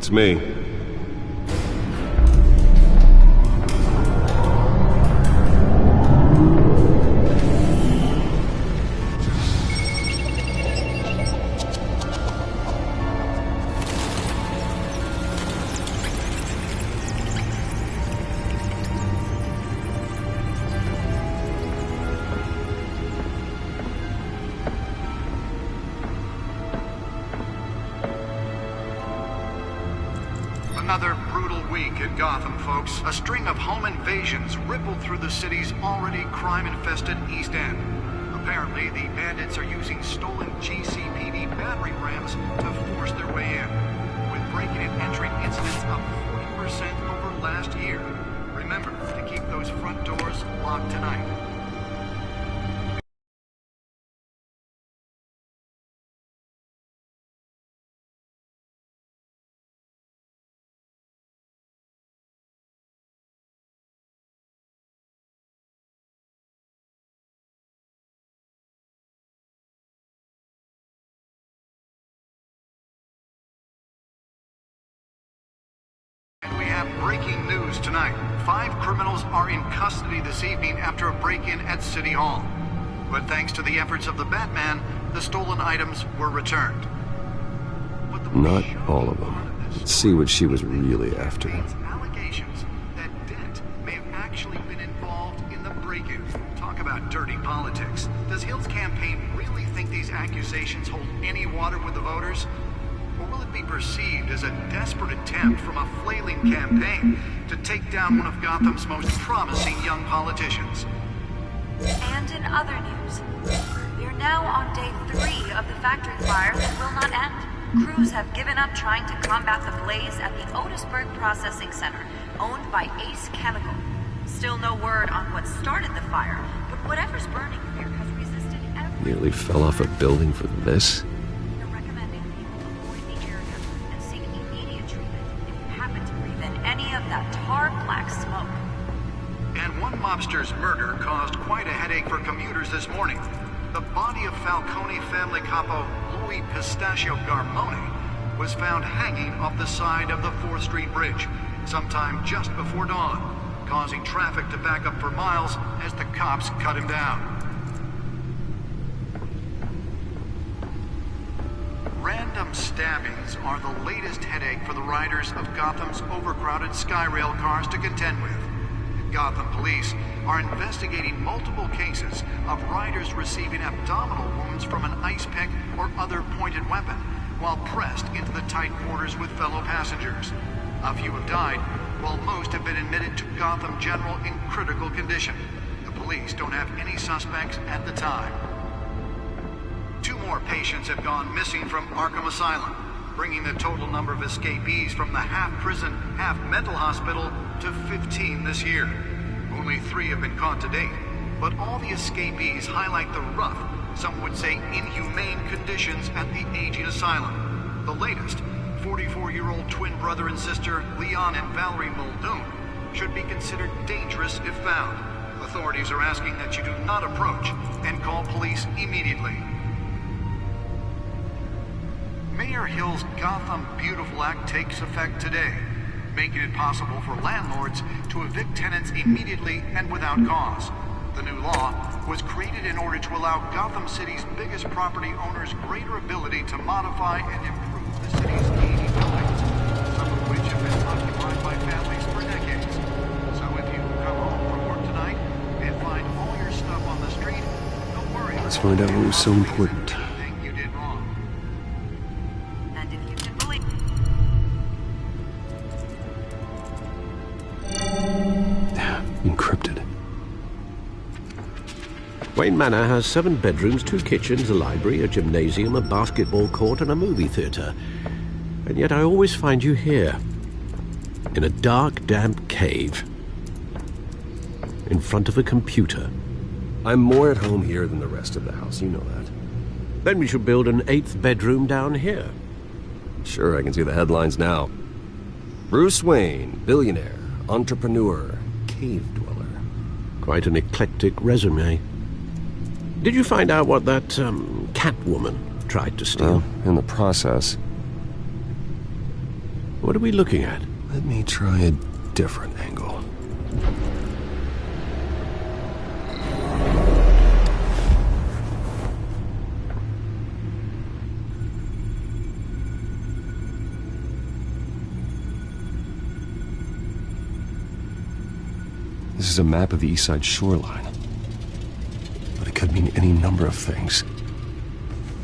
It's me. Another brutal week in Gotham, folks. A string of home invasions rippled through the city's already crime-infested East End. Apparently, the bandits are using stolen GCPD battering rams to force their way in, with breaking and entering incidents up 40% over last year. Remember to keep those front doors locked tonight. And we have breaking news tonight. 5 criminals are in custody this evening after a break-in at City Hall. But thanks to the efforts of the Batman, the stolen items were returned. Not all of them. Let's see what she was really after. Allegations that Dent may have actually been involved in the break-in. Talk about dirty politics. Does Hill's campaign really think these accusations hold any water with the voters? Or will it be perceived as a desperate attempt from a flailing campaign to take down one of Gotham's most promising young politicians? And in other news, we are now on day 3 of the factory fire that will not end. Crews have given up trying to combat the blaze at the Otisburg Processing Center, owned by Ace Chemical. Still no word on what started the fire, but whatever's burning here has resisted every... Nearly fell off a building for this. We're recommending people avoid the area and seek immediate treatment if you happen to breathe in any of that tar black smoke. And one mobster's murder caused quite a headache for commuters this morning. The body of Falcone family capo Louis Pistachio Garmone was found hanging off the side of the 4th Street Bridge sometime just before dawn, causing traffic to back up for miles as the cops cut him down. Random stabbings are the latest headache for the riders of Gotham's overcrowded Skyrail cars to contend with. Gotham police are investigating multiple cases of riders receiving abdominal wounds from an ice pick or other pointed weapon while pressed into the tight quarters with fellow passengers. A few have died, while most have been admitted to Gotham General in critical condition. The police don't have any suspects at the time. 2 more patients have gone missing from Arkham Asylum, bringing the total number of escapees from the half-prison, half-mental hospital to 15 this year. Only 3 have been caught to date, but all the escapees highlight the rough, some would say inhumane conditions at the aging asylum. The latest, 44-year-old twin brother and sister Leon and Valerie Muldoon, should be considered dangerous if found. Authorities are asking that you do not approach and call police immediately. Mayor Hill's Gotham Beautiful Act takes effect today, making it possible for landlords to evict tenants immediately and without cause. The new law was created in order to allow Gotham City's biggest property owners greater ability to modify and improve the city's aging buildings, some of which have been occupied by families for decades. So if you come home from work tonight and find all your stuff on the street, don't worry. Let's find out what was so important. Anything you did wrong. And if you can believe... Encrypted. Wayne Manor has 7 bedrooms, 2 kitchens, a library, a gymnasium, a basketball court, and a movie theatre. And yet I always find you here, in a dark, damp cave, in front of a computer. I'm more at home here than the rest of the house, you know that. Then we should build an 8th bedroom down here. Sure, I can see the headlines now. Bruce Wayne, billionaire, entrepreneur, cave dweller. Quite an eclectic resume. Did you find out what that, Catwoman tried to steal? Well, in the process. What are we looking at? Let me try a different angle. This is a map of the East Side shoreline. But it could mean any number of things.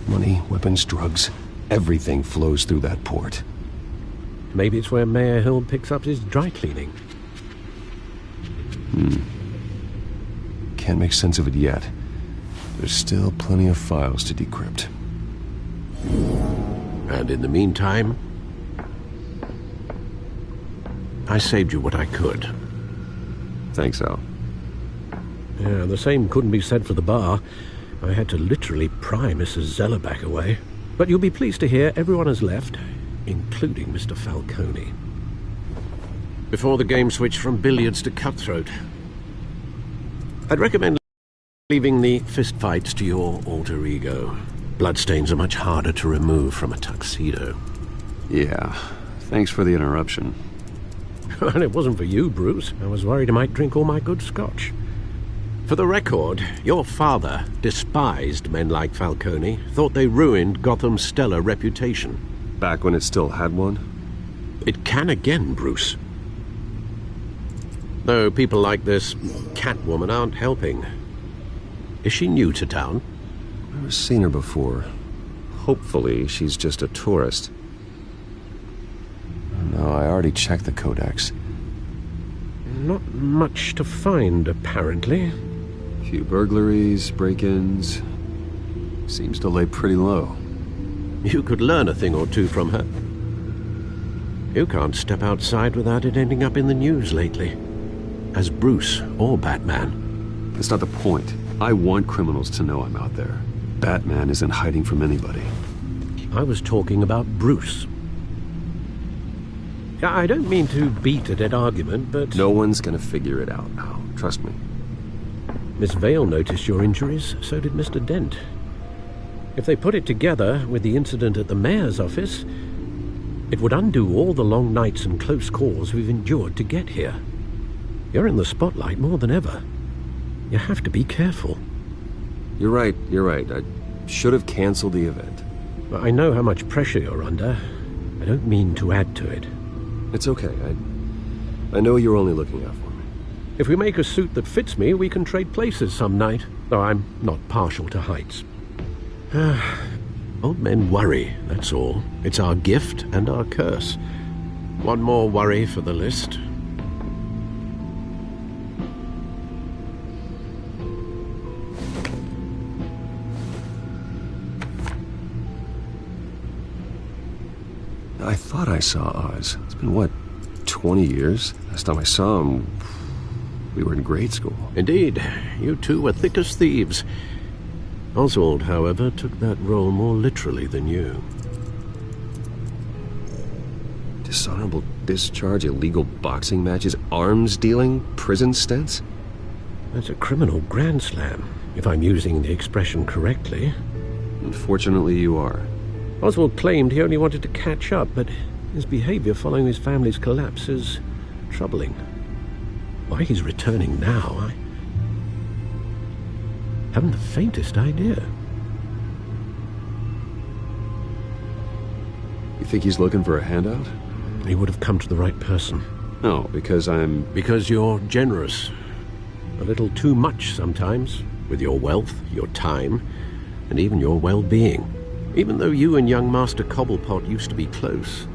Money, weapons, drugs, everything flows through that port. Maybe it's where Mayor Hill picks up his dry cleaning. Can't make sense of it yet. There's still plenty of files to decrypt. And in the meantime, I saved you what I could. Thanks, Al. Yeah, the same couldn't be said for the bar. I had to literally pry Mrs. Zellerback away. But you'll be pleased to hear everyone has left, including Mr. Falcone. Before the game switched from billiards to cutthroat. I'd recommend leaving the fistfights to your alter ego. Bloodstains are much harder to remove from a tuxedo. Yeah, thanks for the interruption. And it wasn't for you, Bruce. I was worried I might drink all my good scotch. For the record, your father despised men like Falcone, thought they ruined Gotham's stellar reputation. Back when it still had one? It can again, Bruce. Though people like this Catwoman aren't helping. Is she new to town? I've never seen her before. Hopefully, she's just a tourist. No, I already checked the codex. Not much to find, apparently. Few burglaries, break-ins. Seems to lay pretty low. You could learn a thing or two from her. You can't step outside without it ending up in the news lately. As Bruce or Batman. That's not the point. I want criminals to know I'm out there. Batman isn't hiding from anybody. I was talking about Bruce. I don't mean to beat a dead argument, but... No one's gonna figure it out, Al. Trust me. Miss Vale noticed your injuries, so did Mr. Dent. If they put it together with the incident at the mayor's office, it would undo all the long nights and close calls we've endured to get here. You're in the spotlight more than ever. You have to be careful. You're right. I should have canceled the event. I know how much pressure you're under. I don't mean to add to it. It's okay. I know you're only looking out for me. If we make a suit that fits me, we can trade places some night, though I'm not partial to heights. Old men worry, that's all. It's our gift and our curse. One more worry for the list. I thought I saw Oz. It's been, what, 20 years? Last time I saw him, we were in grade school. Indeed. You two were thick as thieves. Oswald, however, took that role more literally than you. Dishonorable discharge, illegal boxing matches, arms dealing, prison stints? That's a criminal grand slam, if I'm using the expression correctly. Unfortunately, you are. Oswald claimed he only wanted to catch up, but his behavior following his family's collapse is troubling. Why he's returning now, I haven't the faintest idea. You think he's looking for a handout? He would have come to the right person. No, because I'm... Because you're generous. A little too much sometimes, with your wealth, your time, and even your well-being. Even though you and young Master Cobblepot used to be close,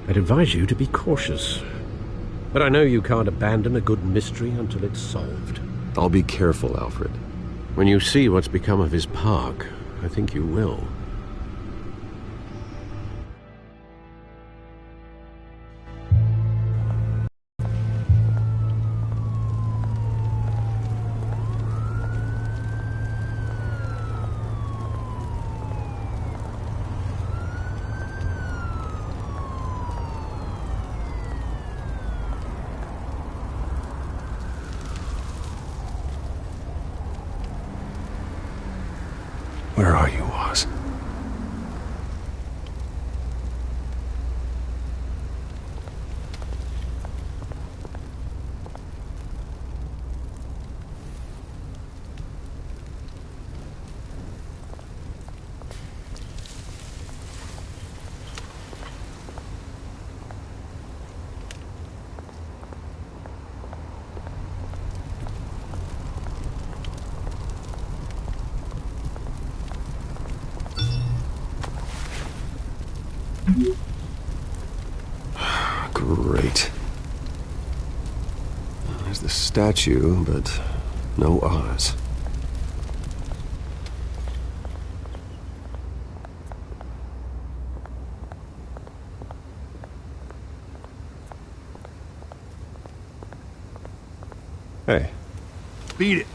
I'd advise you to be cautious. But I know you can't abandon a good mystery until it's solved. I'll be careful, Alfred. When you see what's become of his park, I think you will. Where are you, Oz? Great. There's the statue, but no Oz. Hey. Beat it.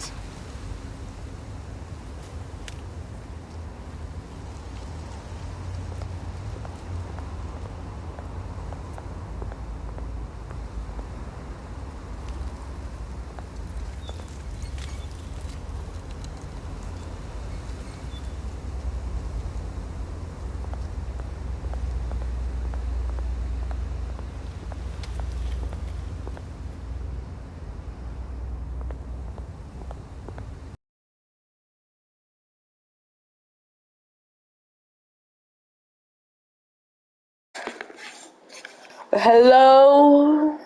Hello?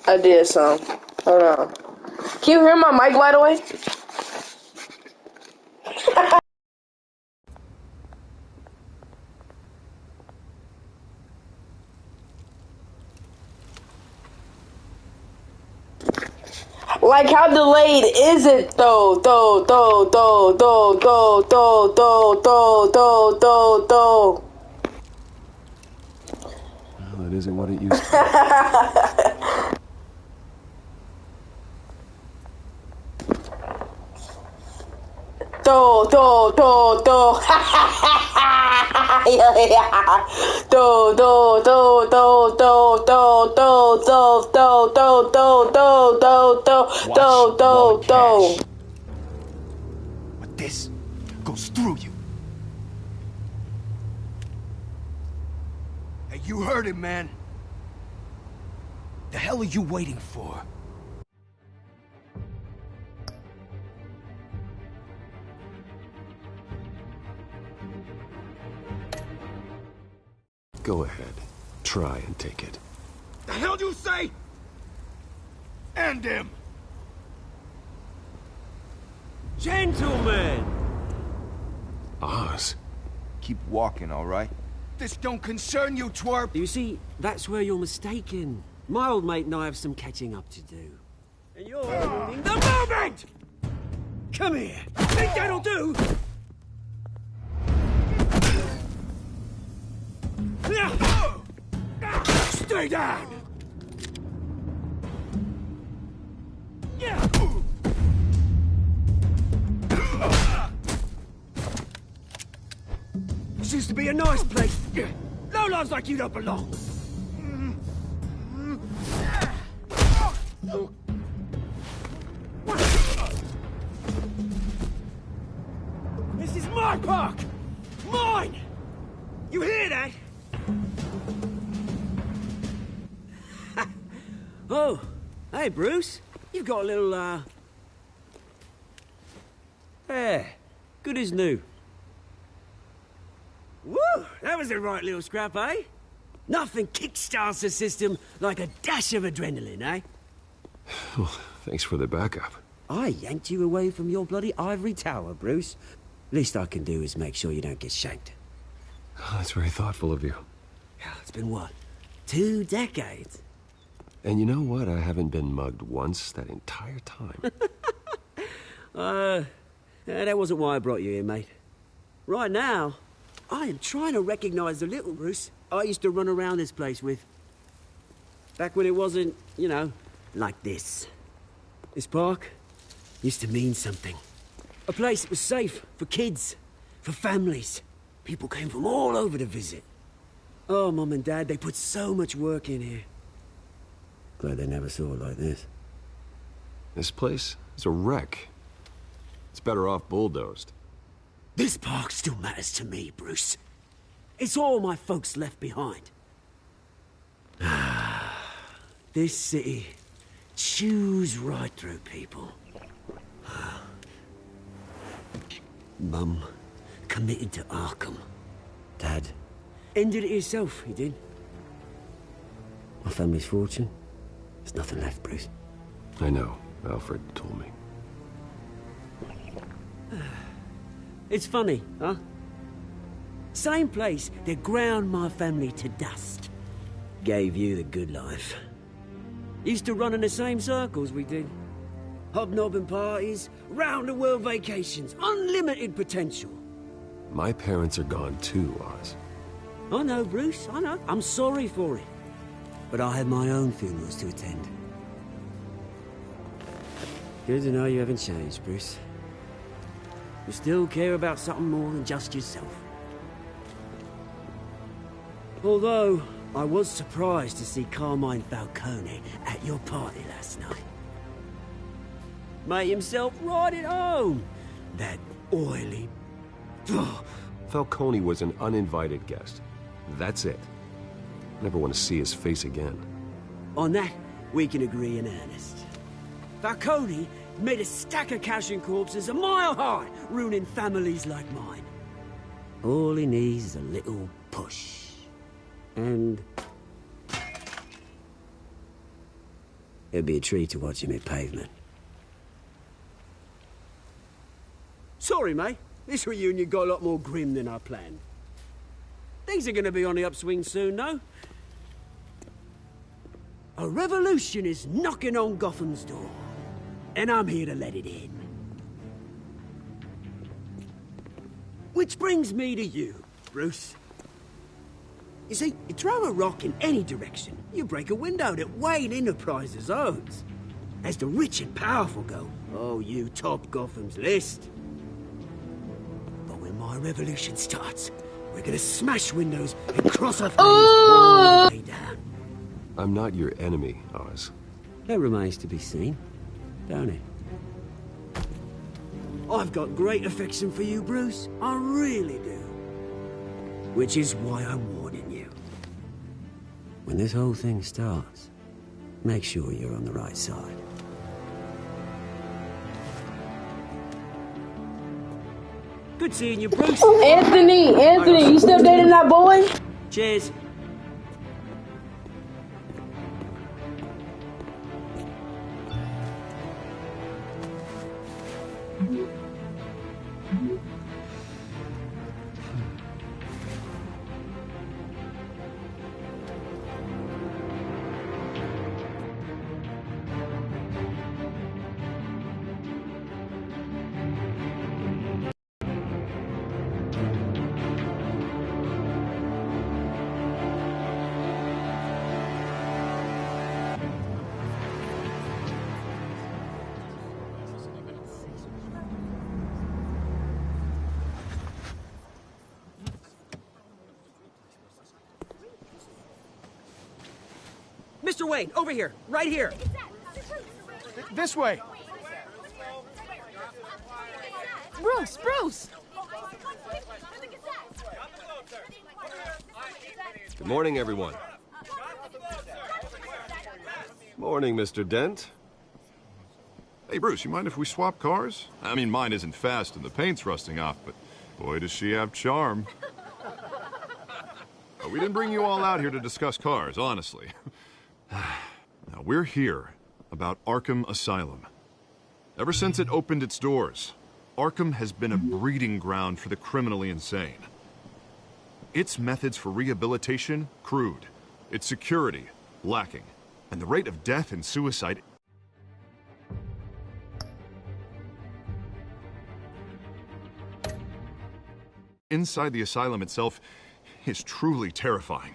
I did some. Hold on. Can you hear my mic, by the way? Like, how delayed is it, though? Well, it isn't what it used to be. But this goes through you. Hey, you heard it, man. The hell are you waiting for? Go ahead. Try and take it. The hell do you say? End him! Gentlemen! Oz? Keep walking, all right? This don't concern you, twerp! You see, that's where you're mistaken. My old mate and I have some catching up to do. And you're ruining the moment! Come here! Think that'll do? Stay down! This used to be a nice place. Lowlifes like you don't belong. This is my park! Mine! You hear that? Oh, hey, Bruce. You've got a little, hair. Good as new. Woo! That was a right little scrap, eh? Nothing kickstarts the system like a dash of adrenaline, eh? Well, thanks for the backup. I yanked you away from your bloody ivory tower, Bruce. Least I can do is make sure you don't get shanked. Oh, that's very thoughtful of you. Yeah, it's been what? 2 decades? And you know what? I haven't been mugged once that entire time. That wasn't why I brought you here, mate. Right now, I am trying to recognize the little Bruce I used to run around this place with. Back when it wasn't, you know, like this. This park used to mean something. A place that was safe for kids, for families. People came from all over to visit. Oh, Mum and Dad, they put so much work in here. Glad they never saw it like this. This place is a wreck. It's better off bulldozed. This park still matters to me, Bruce. It's all my folks left behind. This city chews right through people. Mum committed to Arkham. Dad ended it himself, he did. My family's fortune, there's nothing left, Bruce. I know. Alfred told me. It's funny, huh? same place that ground my family to dust. Gave you the good life. Used to run in the same circles we did. Hobnobbing parties, round-the-world vacations, unlimited potential. My parents are gone too, Oz. I know, Bruce, I know. I'm sorry for it. But I have my own funerals to attend. Good to know you haven't changed, Bruce. You still care about something more than just yourself. Although, I was surprised to see Carmine Falcone at your party last night. Made himself right at home. That oily... Ugh. Falcone was an uninvited guest. That's it. Never want to see his face again. On that, we can agree in earnest. Falcone made a stack of cash and corpses a mile high, ruining families like mine. All he needs is a little push. And... it'd be a treat to watch him hit pavement. Sorry, mate. This reunion got a lot more grim than I planned. Things are gonna be on the upswing soon, though. A revolution is knocking on Gotham's door. And I'm here to let it in. Which brings me to you, Bruce. You see, you throw a rock in any direction, you break a window that Wayne Enterprises owns. As the rich and powerful go, oh, you top Gotham's list. But when my revolution starts, we're gonna smash windows and cross our flames all the way down. I'm not your enemy, Oz. That remains to be seen, don't it? I've got great affection for you, Bruce. I really do. Which is why I'm warning you. When this whole thing starts, make sure you're on the right side. Good seeing you, Bruce. Anthony, you still dating that boy? Cheers. Mr. Wayne, over here, right here. This way. Bruce! Good morning, everyone. Morning, Mr. Dent. Hey, Bruce, you mind if we swap cars? I mean, mine isn't fast and the paint's rusting off, but boy, does she have charm. We didn't bring you all out here to discuss cars, honestly. Now, we're here about Arkham Asylum. Ever since it opened its doors, Arkham has been a breeding ground for the criminally insane. Its methods for rehabilitation, crude. Its security, lacking. And the rate of death and suicide... inside the asylum itself is truly terrifying.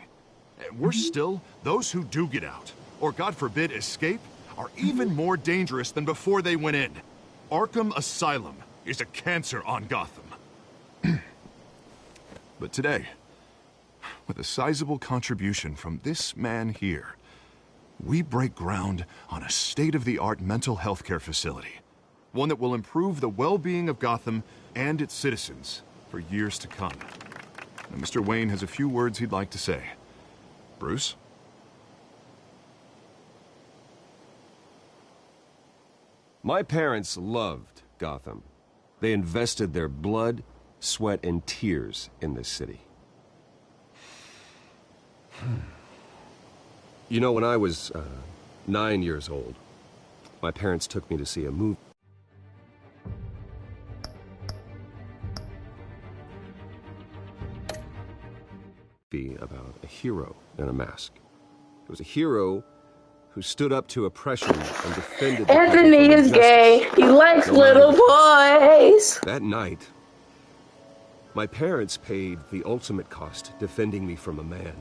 Worse still, those who do get out, or God forbid escape, are even more dangerous than before they went in. Arkham Asylum is a cancer on Gotham. But today, with a sizable contribution from this man here, we break ground on a state-of-the-art mental health care facility. One that will improve the well-being of Gotham and its citizens for years to come. Now, Mr. Wayne has a few words he'd like to say. Bruce? My parents loved Gotham. They invested their blood, sweat, and tears in this city. You know, when I was 9 years old, my parents took me to see a movie. Be about a hero in a mask. It was a hero who stood up to oppression and defended the Anthony is gay. He likes little boys. That night, my parents paid the ultimate cost defending me from a man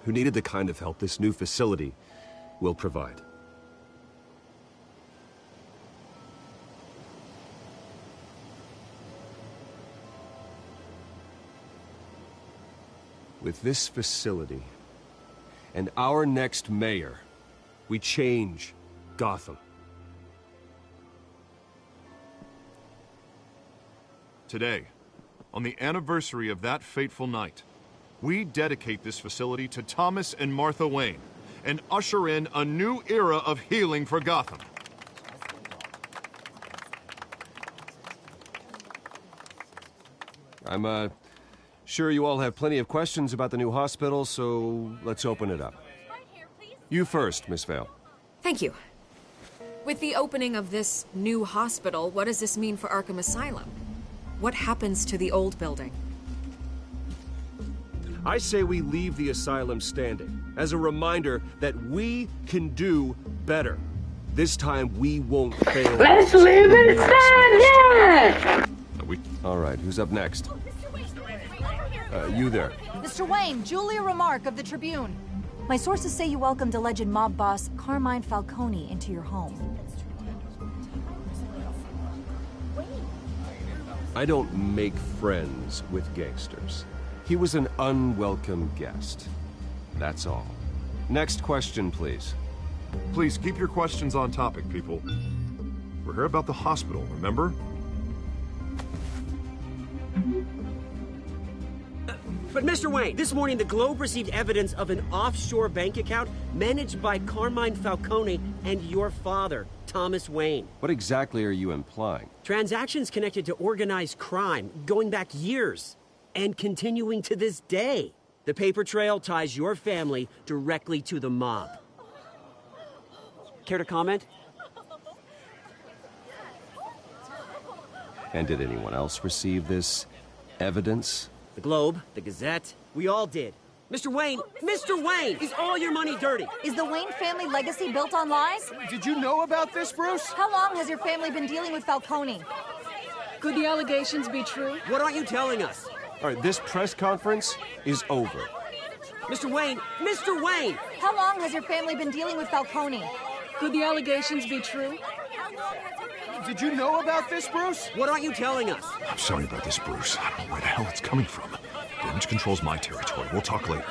who needed the kind of help this new facility will provide. With this facility and our next mayor, we change Gotham. Today, on the anniversary of that fateful night, we dedicate this facility to Thomas and Martha Wayne and usher in a new era of healing for Gotham. I'm, sure you all have plenty of questions about the new hospital, so let's open it up. You first, Miss Vale. Thank you. With the opening of this new hospital, what does this mean for Arkham Asylum? What happens to the old building? I say we leave the asylum standing as a reminder that we can do better. This time we won't fail. Let's leave it standing! All right, who's up next? You there. Mr. Wayne, Julia Remark of the Tribune. My sources say you welcomed alleged mob boss Carmine Falcone into your home. I don't make friends with gangsters. He was an unwelcome guest. That's all. Next question, please. Please keep your questions on topic, people. We're here about the hospital, remember? But Mr. Wayne, this morning the Globe received evidence of an offshore bank account managed by Carmine Falcone and your father, Thomas Wayne. What exactly are you implying? Transactions connected to organized crime going back years and continuing to this day. The paper trail ties your family directly to the mob. Care to comment? And did anyone else receive this evidence? The Globe, the Gazette, we all did. Mr. Wayne, is all your money dirty? Is the Wayne family legacy built on lies? Did you know about this, Bruce? How long has your family been dealing with Falcone? Could the allegations be true? What aren't you telling us? All right, this press conference is over. Mr. Wayne! How long has your family been dealing with Falcone? Could the allegations be true? Did you know about this, Bruce? What aren't you telling us? I'm sorry about this, Bruce. I don't know where the hell it's coming from. Damage control's my territory. We'll talk later.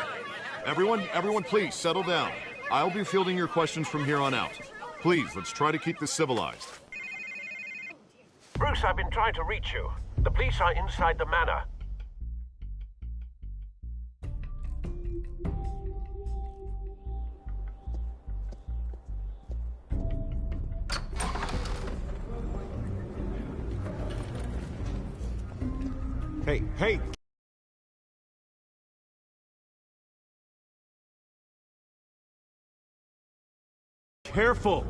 Everyone, please settle down. I'll be fielding your questions from here on out. Please, let's try to keep this civilized. Bruce, I've been trying to reach you. The police are inside the manor. Hey! Careful!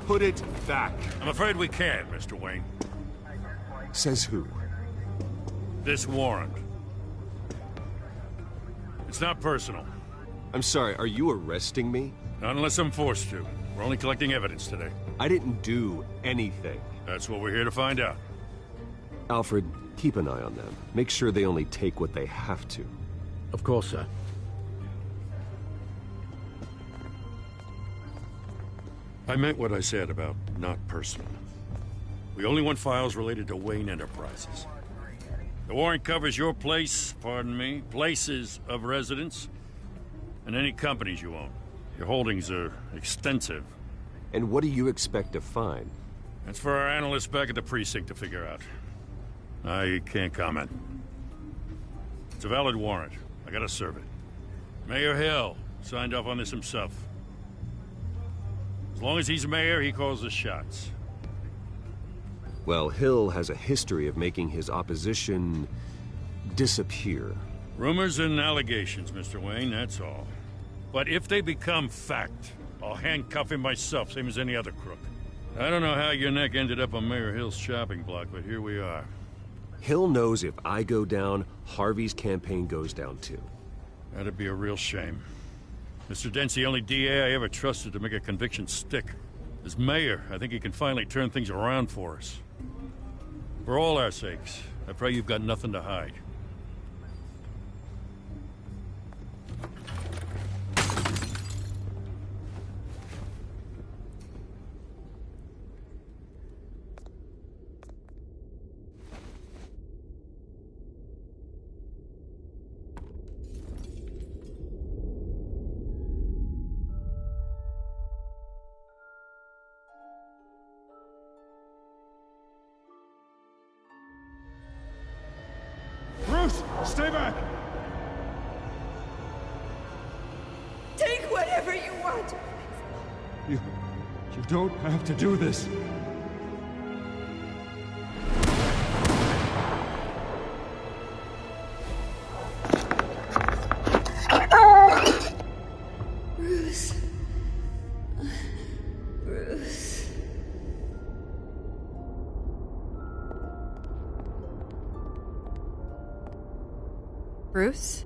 Put it back. I'm afraid we can't, Mr. Wayne. Says who? This warrant. It's not personal. I'm sorry, are you arresting me? Not unless I'm forced to. We're only collecting evidence today. I didn't do anything. That's what we're here to find out. Alfred, keep an eye on them. Make sure they only take what they have to. Of course, sir. I meant what I said about not personal. We only want files related to Wayne Enterprises. The warrant covers your place, pardon me, places of residence, and any companies you own. Your holdings are extensive. And what do you expect to find? That's for our analysts back at the precinct to figure out. I can't comment. It's a valid warrant. I gotta serve it. Mayor Hill signed off on this himself. As long as he's mayor, he calls the shots. Well, Hill has a history of making his opposition disappear. Rumors and allegations, Mr. Wayne, that's all. But if they become fact, I'll handcuff him myself, same as any other crook. I don't know how your neck ended up on Mayor Hill's shopping block, but here we are. Hill knows if I go down, Harvey's campaign goes down too. That'd be a real shame. Mr. Dent's the only DA I ever trusted to make a conviction stick. As mayor, I think he can finally turn things around for us. For all our sakes, I pray you've got nothing to hide. Bruce, stay back! Take whatever you want. You don't have to do this. Bruce. Bruce. Bruce?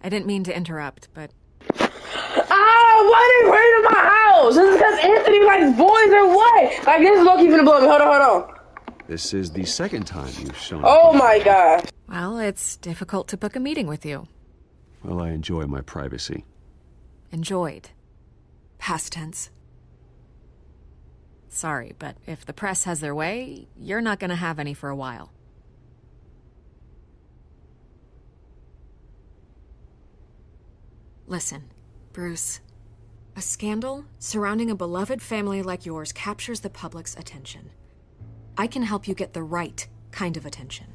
I didn't mean to interrupt, but... Why they raided my house? Is it because Anthony likes boys or what? Like, this is Loki finna blow me. Hold on. This is the second time you've shown Oh up. my gosh. Well, it's difficult to book a meeting with you. Well, I enjoy my privacy. Enjoyed. Past tense. Sorry, but if the press has their way, you're not gonna have any for a while. Listen, Bruce. A scandal surrounding a beloved family like yours captures the public's attention. I can help you get the right kind of attention.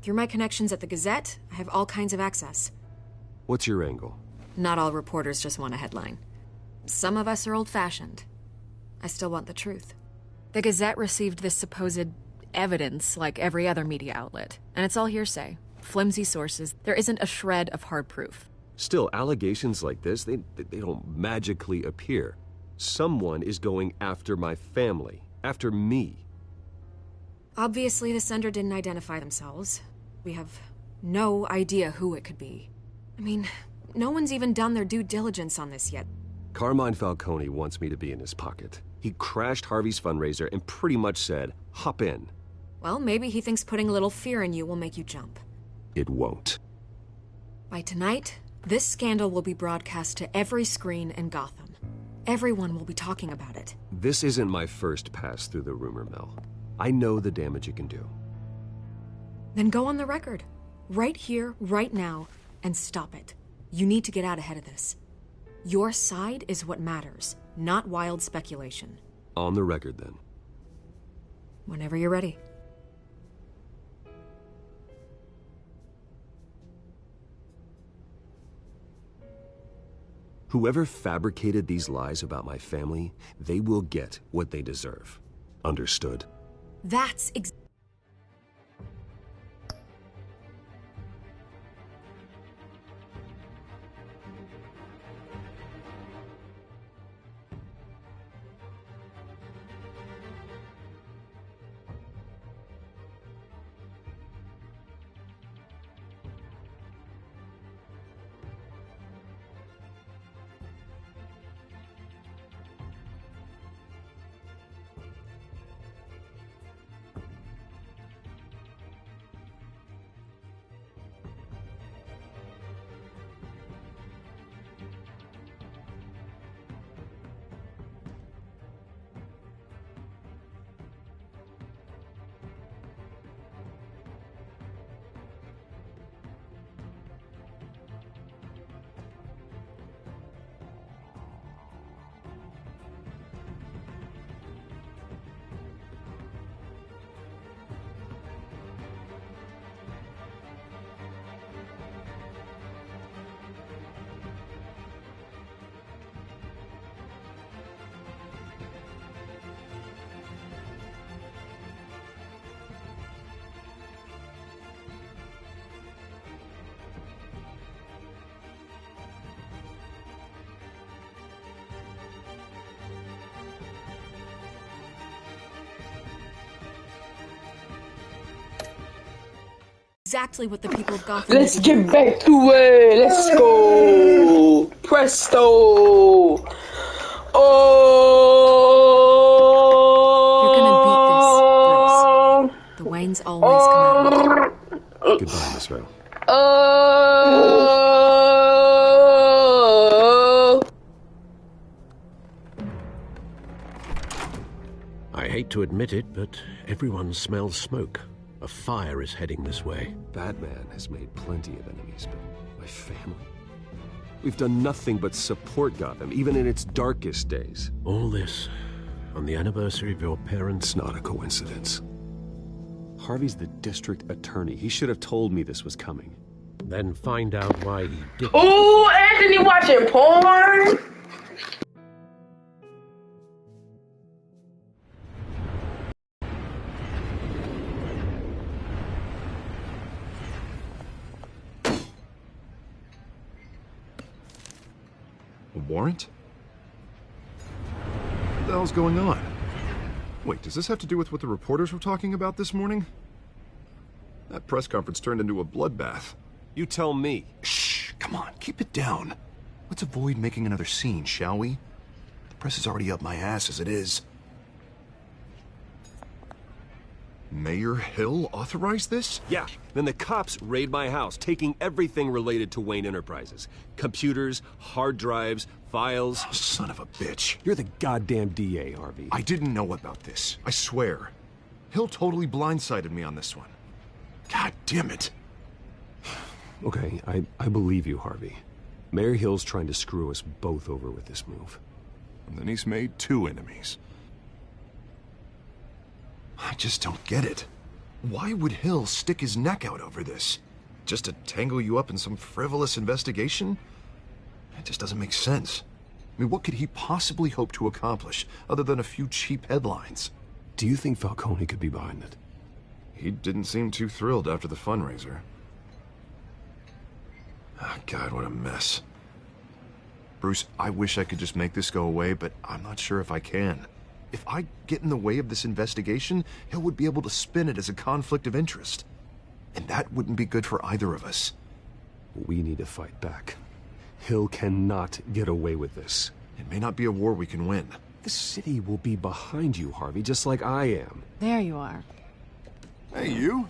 Through my connections at the Gazette, I have all kinds of access. What's your angle? Not all reporters just want a headline. Some of us are old-fashioned. I still want the truth. The Gazette received this supposed evidence like every other media outlet, and it's all hearsay. Flimsy sources. There isn't a shred of hard proof. Still, allegations like this, they don't magically appear. Someone is going after my family, after me. Obviously, the sender didn't identify themselves. We have no idea who it could be. I mean, no one's even done their due diligence on this yet. Carmine Falcone wants me to be in his pocket. He crashed Harvey's fundraiser and pretty much said, hop in. Well, maybe he thinks putting a little fear in you will make you jump. It won't. By tonight, this scandal will be broadcast to every screen in Gotham. Everyone will be talking about it. This isn't my first pass through the rumor mill. I know the damage it can do. Then go on the record. Right here, right now, and stop it. You need to get out ahead of this. Your side is what matters, not wild speculation. On the record, then. Whenever you're ready. Whoever fabricated these lies about my family, they will get what they deserve. Understood? That's exactly what the people of Gotham... Let's get back to it. Let's go. Presto. Oh. You're gonna beat this, Bruce. The Waynes always come out. Goodbye, Miss Vale. I hate to admit it, but everyone smells smoke. A fire is heading this way. Batman has made plenty of enemies, but my family? We've done nothing but support Gotham, even in its darkest days. All this on the anniversary of your parents'... It's not a coincidence. Harvey's the district attorney. He should have told me this was coming. Then find out why he did. Ooh, Anthony watching porn? A warrant? What the hell's going on? Wait, does this have to do with what the reporters were talking about this morning? That press conference turned into a bloodbath. You tell me. Shh, come on, keep it down. Let's avoid making another scene, shall we? The press is already up my ass as it is. Mayor Hill authorized this? Yeah, then the cops raid my house, taking everything related to Wayne Enterprises. Computers, hard drives, files. Oh, son of a bitch. You're the goddamn DA, Harvey. I didn't know about this, I swear. Hill totally blindsided me on this one. God damn it. Okay, I believe you, Harvey. Mayor Hill's trying to screw us both over with this move. And then he's made 2 enemies. I just don't get it. Why would Hill stick his neck out over this? Just to tangle you up in some frivolous investigation? It just doesn't make sense. I mean, what could he possibly hope to accomplish other than a few cheap headlines? Do you think Falcone could be behind it? He didn't seem too thrilled after the fundraiser. Oh, God, what a mess. Bruce, I wish I could just make this go away, but I'm not sure if I can. If I get in the way of this investigation, Hill would be able to spin it as a conflict of interest. And that wouldn't be good for either of us. We need to fight back. Hill cannot get away with this. It may not be a war we can win. The city will be behind you, Harvey, just like I am. There you are. Hey, you?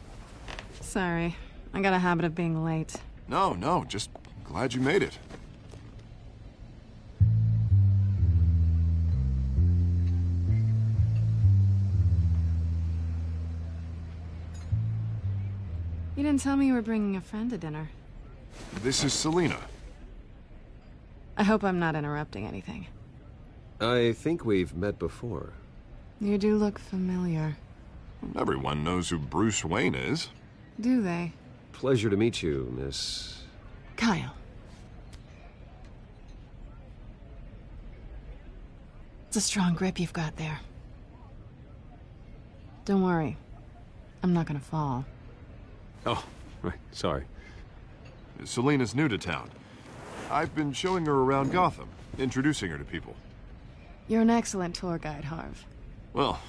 Sorry. I got a habit of being late. No, just glad you made it. You didn't tell me you were bringing a friend to dinner. This is Selina. I hope I'm not interrupting anything. I think we've met before. You do look familiar. Everyone knows who Bruce Wayne is. Do they? Pleasure to meet you, Miss... Kyle. It's a strong grip you've got there. Don't worry. I'm not gonna fall. Oh, right. Sorry. Selina's new to town. I've been showing her around Gotham, introducing her to people. You're an excellent tour guide, Harv. Well,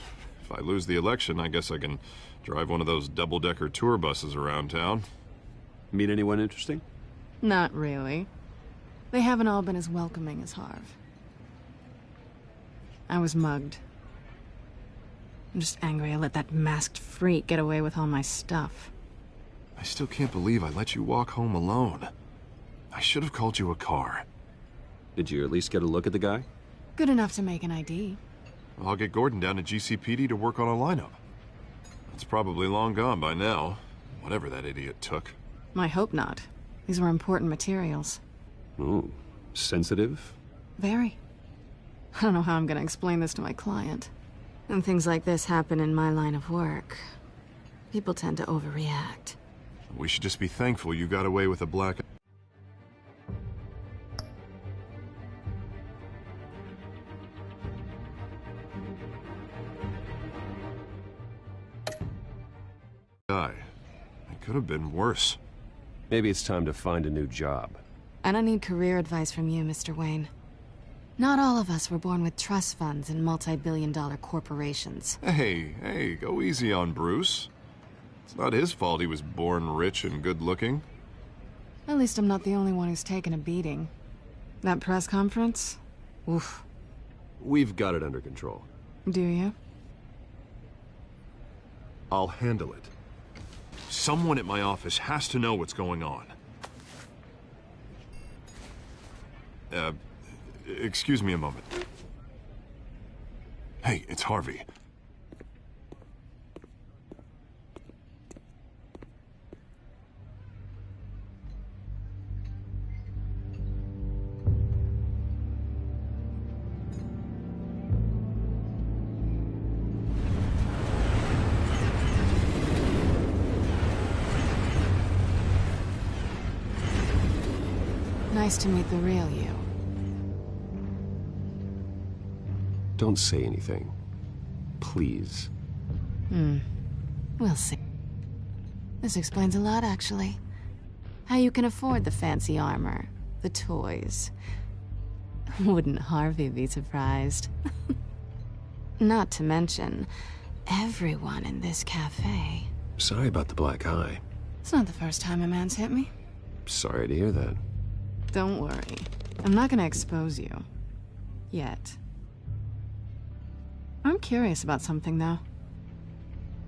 if I lose the election, I guess I can drive one of those double-decker tour buses around town. Meet anyone interesting? Not really. They haven't all been as welcoming as Harv. I was mugged. I'm just angry I let that masked freak get away with all my stuff. I still can't believe I let you walk home alone. I should have called you a car. Did you at least get a look at the guy? Good enough to make an ID. I'll get Gordon down to GCPD to work on a lineup. It's probably long gone by now, whatever that idiot took. I hope not. These were important materials. Ooh, sensitive? Very. I don't know how I'm gonna explain this to my client. When things like this happen in my line of work, people tend to overreact. We should just be thankful you got away with a black... guy. It could have been worse. Maybe it's time to find a new job. I don't need career advice from you, Mr. Wayne. Not all of us were born with trust funds and multi-billion-dollar corporations. Hey, go easy on Bruce. It's not his fault he was born rich and good-looking. At least I'm not the only one who's taken a beating. That press conference? Oof. We've got it under control. Do you? I'll handle it. Someone at my office has to know what's going on. Excuse me a moment. Hey, it's Harvey. Nice to meet the real you. Don't say anything. Please. We'll see. This explains a lot, actually. How you can afford the fancy armor, the toys. Wouldn't Harvey be surprised? Not to mention, everyone in this cafe. Sorry about the black eye. It's not the first time a man's hit me. Sorry to hear that. Don't worry. I'm not gonna expose you. Yet. I'm curious about something, though.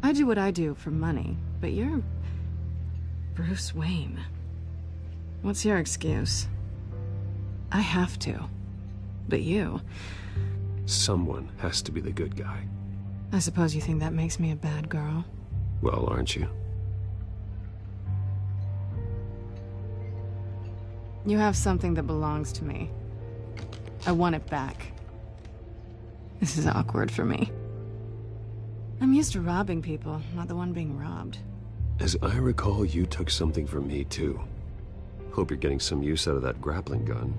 I do what I do for money, but you're... Bruce Wayne. What's your excuse? I have to. But you... Someone has to be the good guy. I suppose you think that makes me a bad girl? Well, aren't you? You have something that belongs to me. I want it back. This is awkward for me. I'm used to robbing people, not the one being robbed. As I recall, you took something from me, too. Hope you're getting some use out of that grappling gun.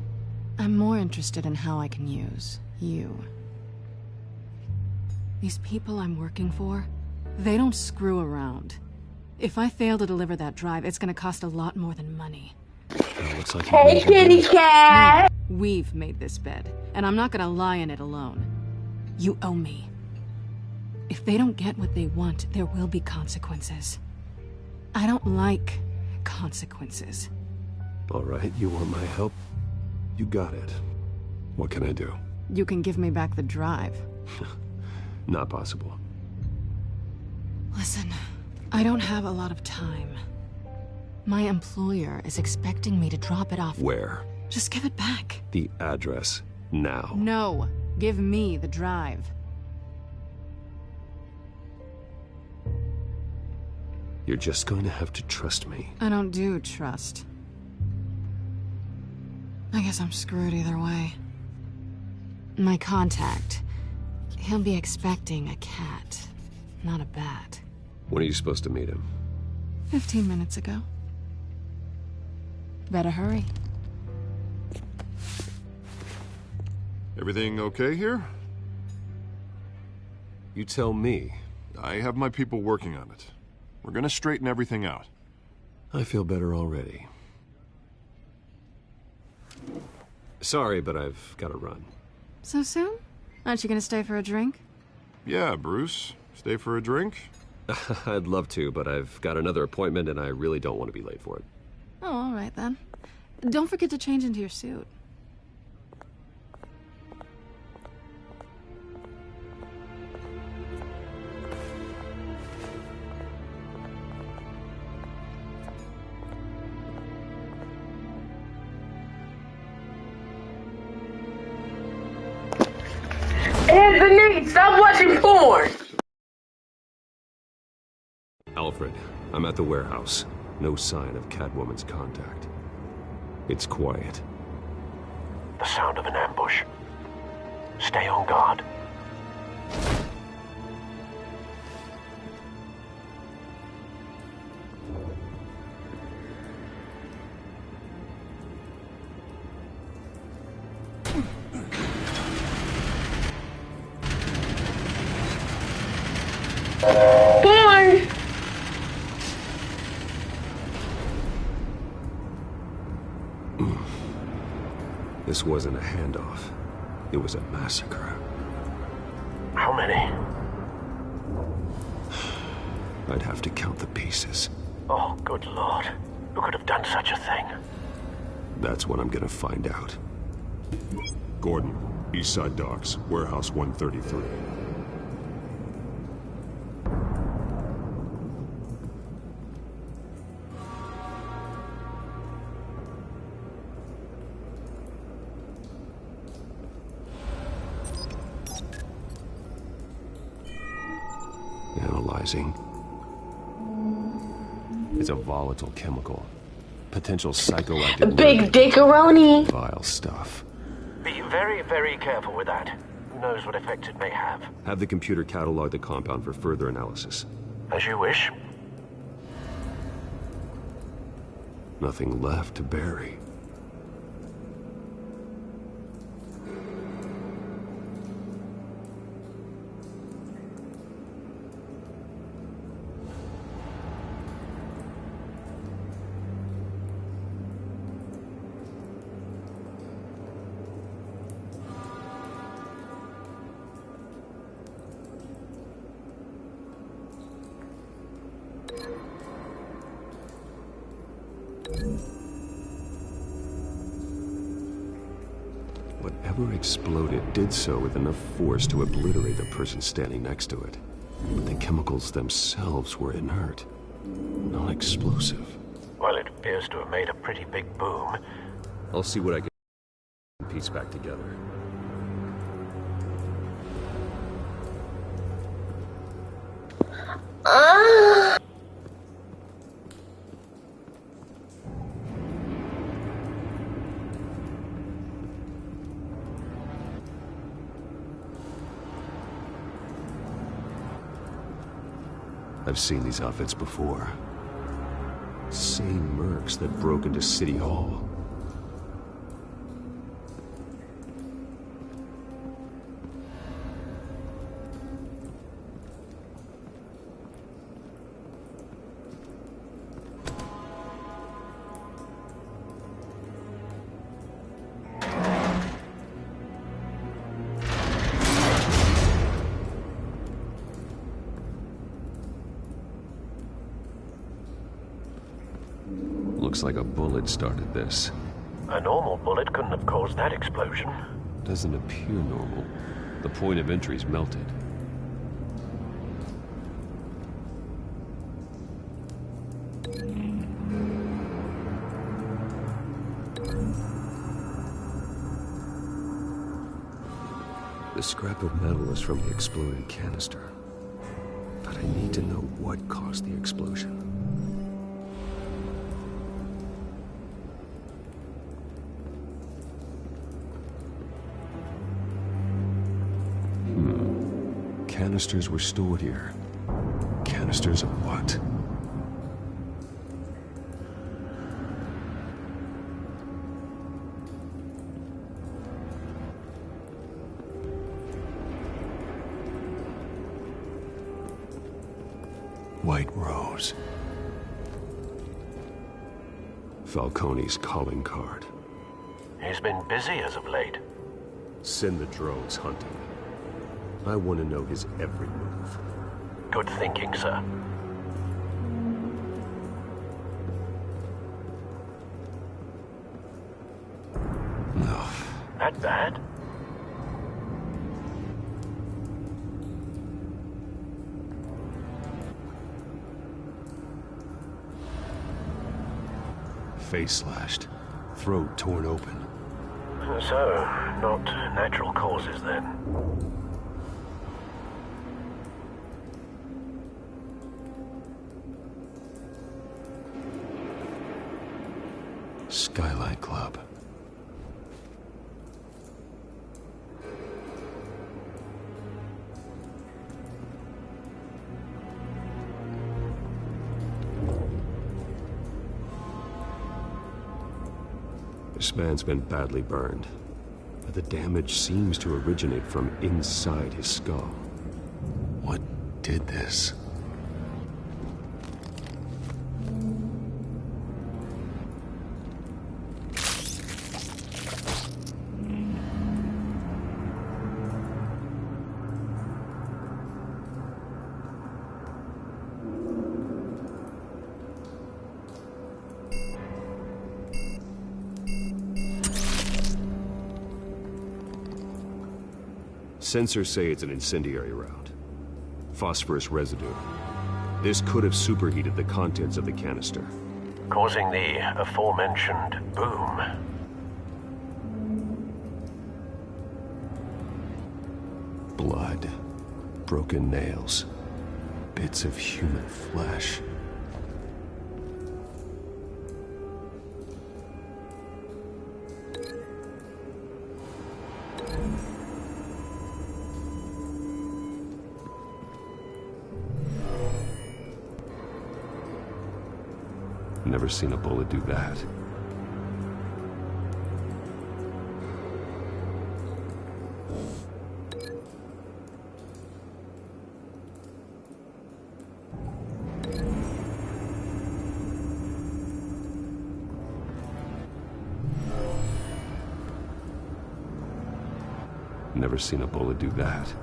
I'm more interested in how I can use you. These people I'm working for, they don't screw around. If I fail to deliver that drive, it's gonna cost a lot more than money. Looks like hey, kitty cat! We've made this bed, and I'm not gonna lie in it alone. You owe me. If they don't get what they want, there will be consequences. I don't like consequences. All right, you want my help? You got it. What can I do? You can give me back the drive. Not possible. Listen, I don't have a lot of time. My employer is expecting me to drop it off. Where? Just give it back. The address, now. No, give me the drive. You're just going to have to trust me. I don't do trust. I guess I'm screwed either way. My contact, he'll be expecting a cat, not a bat. When are you supposed to meet him? 15 minutes ago. Better hurry. Everything okay here? You tell me. I have my people working on it. We're gonna straighten everything out. I feel better already. Sorry, but I've got to run. So soon? Aren't you gonna stay for a drink? Yeah, Bruce. Stay for a drink? I'd love to, but I've got another appointment and I really don't want to be late for it. Oh, all right then. Don't forget to change into your suit. Anthony, stop watching porn! Alfred, I'm at the warehouse. No sign of Catwoman's contact. It's quiet. The sound of an ambush. Stay on guard. Porn! This wasn't a handoff. It was a massacre. How many? I'd have to count the pieces. Oh, good lord. Who could have done such a thing? That's what I'm gonna find out. Gordon, Eastside Docks, Warehouse 133. Analyzing. It's a volatile chemical. Potential psychoactive. Big dickaroni. Vile stuff. Be very, very careful with that. Who knows what effect it may have. Have the computer catalog the compound for further analysis. As you wish. Nothing left to bury. Whatever exploded did so with enough force to obliterate the person standing next to it. But the chemicals themselves were inert, non-explosive. Well, it appears to have made a pretty big boom. I'll see what I can piece back together. I've seen these outfits before. Same mercs that broke into City Hall. Looks like a bullet started this. A normal bullet couldn't have caused that explosion. Doesn't appear normal. The point of entry's melted. The scrap of metal is from the exploded canister. But I need to know what caused the explosion. Canisters were stored here. Canisters of what? White Rose. Falcone's calling card. He's been busy as of late. Send the drones hunting. I want to know his every move. Good thinking, sir. No. That bad? Face slashed. Throat torn open. So, not natural causes then. Skylight Club. This man's been badly burned, but the damage seems to originate from inside his skull. What did this? Sensors say it's an incendiary round. Phosphorus residue. This could have superheated the contents of the canister, causing the aforementioned boom. Blood, broken nails, bits of human flesh. Never seen a bullet do that. Never seen a bullet do that.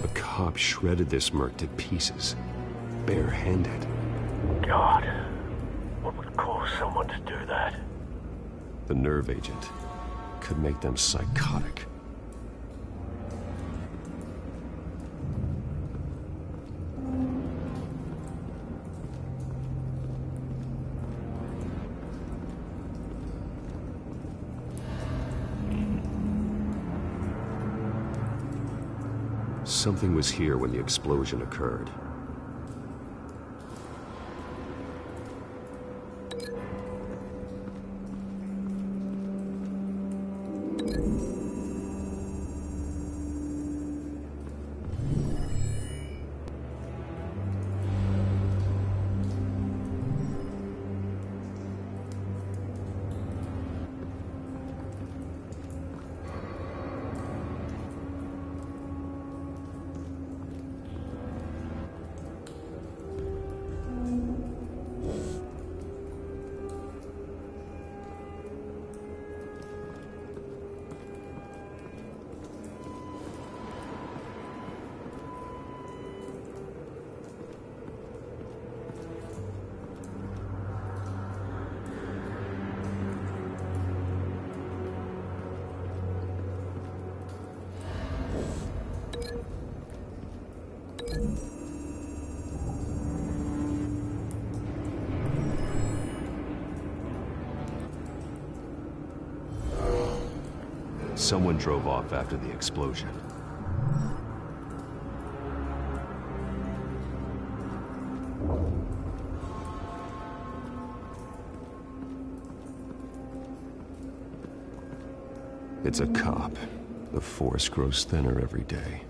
A cop shredded this merc to pieces, bare-handed. God, what would cause someone to do that? The nerve agent could make them psychotic. Something was here when the explosion occurred. Someone drove off after the explosion. It's a cop. The force grows thinner every day.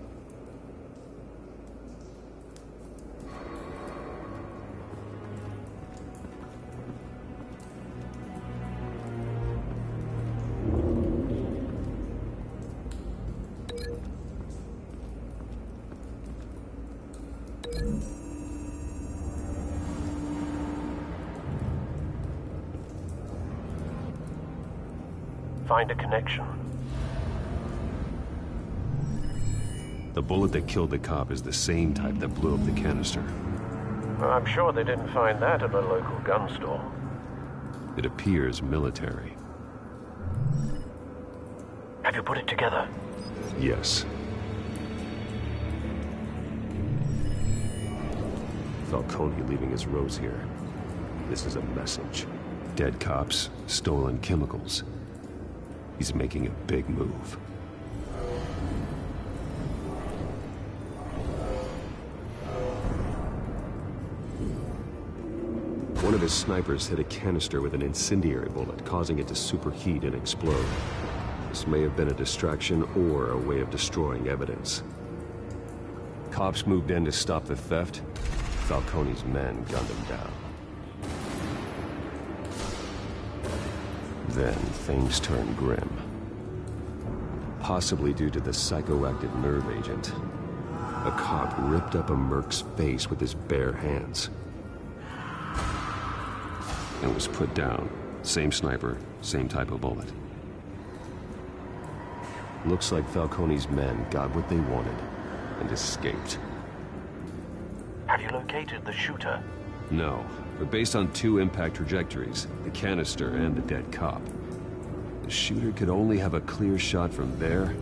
Find a connection. The bullet that killed the cop is the same type that blew up the canister. Well, I'm sure they didn't find that at a local gun store. It appears military. Have you put it together? Yes. Falcone leaving his rose here. This is a message. Dead cops, stolen chemicals. He's making a big move. One of his snipers hit a canister with an incendiary bullet, causing it to superheat and explode. This may have been a distraction or a way of destroying evidence. Cops moved in to stop the theft. Falcone's men gunned him down. Then things turned grim. Possibly due to the psychoactive nerve agent. A cop ripped up a merc's face with his bare hands and was put down Same sniper, same type of bullet. Looks like Falcone's men got what they wanted and escaped. Have you located the shooter? No, but based on 2 impact trajectories, the canister and the dead cop, the shooter could only have a clear shot from there.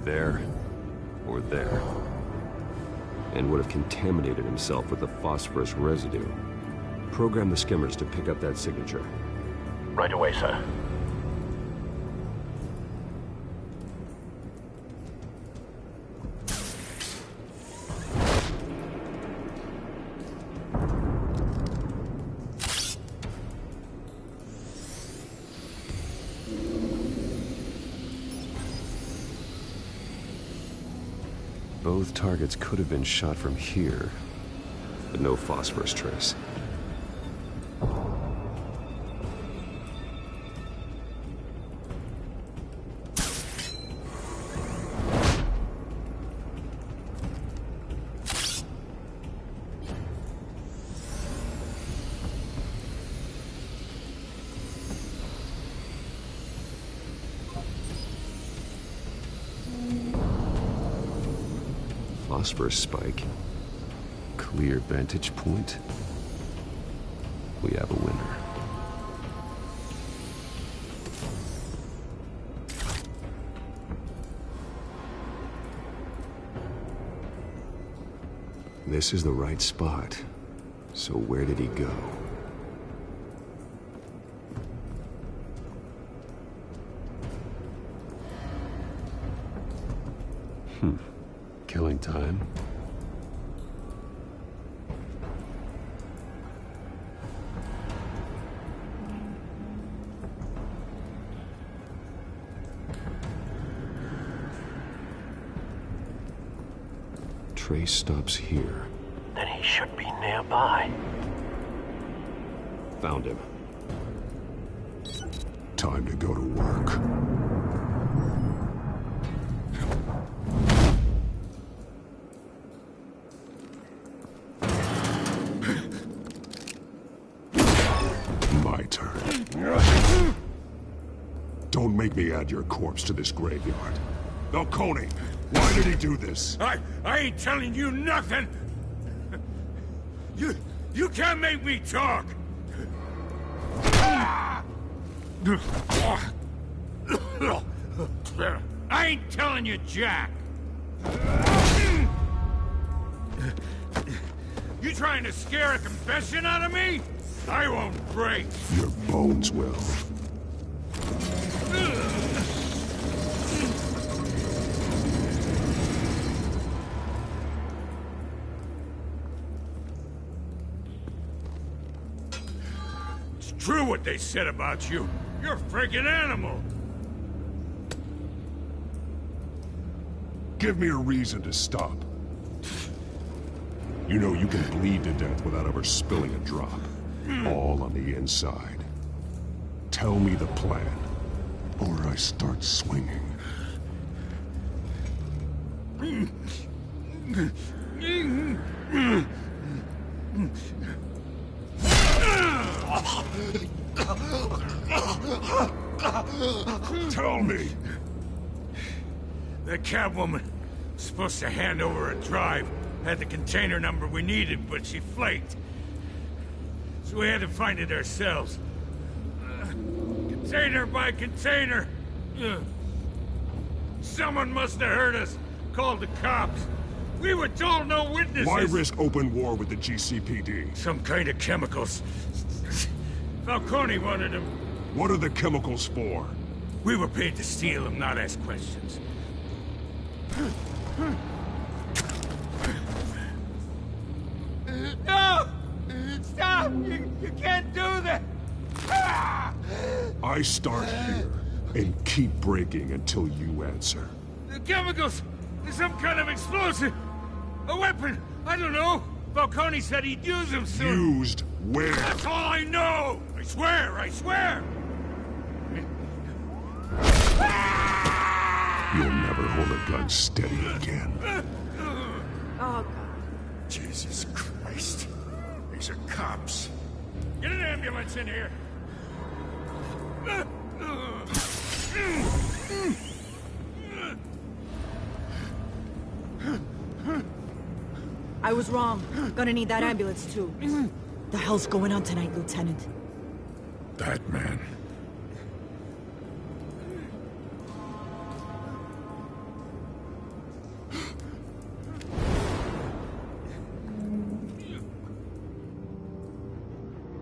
There, or there, and would have contaminated himself with the phosphorus residue. Program the skimmers to pick up that signature. Right away, sir. Both targets could have been shot from here, but no phosphorus trace. Phosphorus spike. Clear vantage point. We have a winner. This is the right spot. So where did he go? Killing time. Trace stops here. Then he should be nearby. Found him. Time to go to work. My turn. Don't make me add your corpse to this graveyard. Falcone, why did he do this? I ain't telling you nothing! You can't make me talk! I ain't telling you jack! You trying to scare a confession out of me? I won't break! Your bones will. It's true what they said about you. You're a freaking animal! Give me a reason to stop. You know you can bleed to death without ever spilling a drop. All on the inside. Tell me the plan, or I start swinging. Tell me! The Catwoman was supposed to hand over a drive. Had the container number we needed, but she flaked. So we had to find it ourselves. Container by container. Someone must have heard us. Called the cops. We were told no witnesses. Why risk open war with the GCPD? Some kind of chemicals. Falcone wanted them. What are the chemicals for? We were paid to steal them, not ask questions. No! Stop! You can't do that! I start here, and keep breaking until you answer. The chemicals! Some kind of explosive! A weapon! I don't know! Falcone said he'd use them soon! Used where? That's all I know! I swear! I swear! Hold the gun steady again. Oh, God. Jesus Christ. These are cops. Get an ambulance in here. I was wrong. Gonna need that ambulance, too. The hell's going on tonight, Lieutenant? Batman.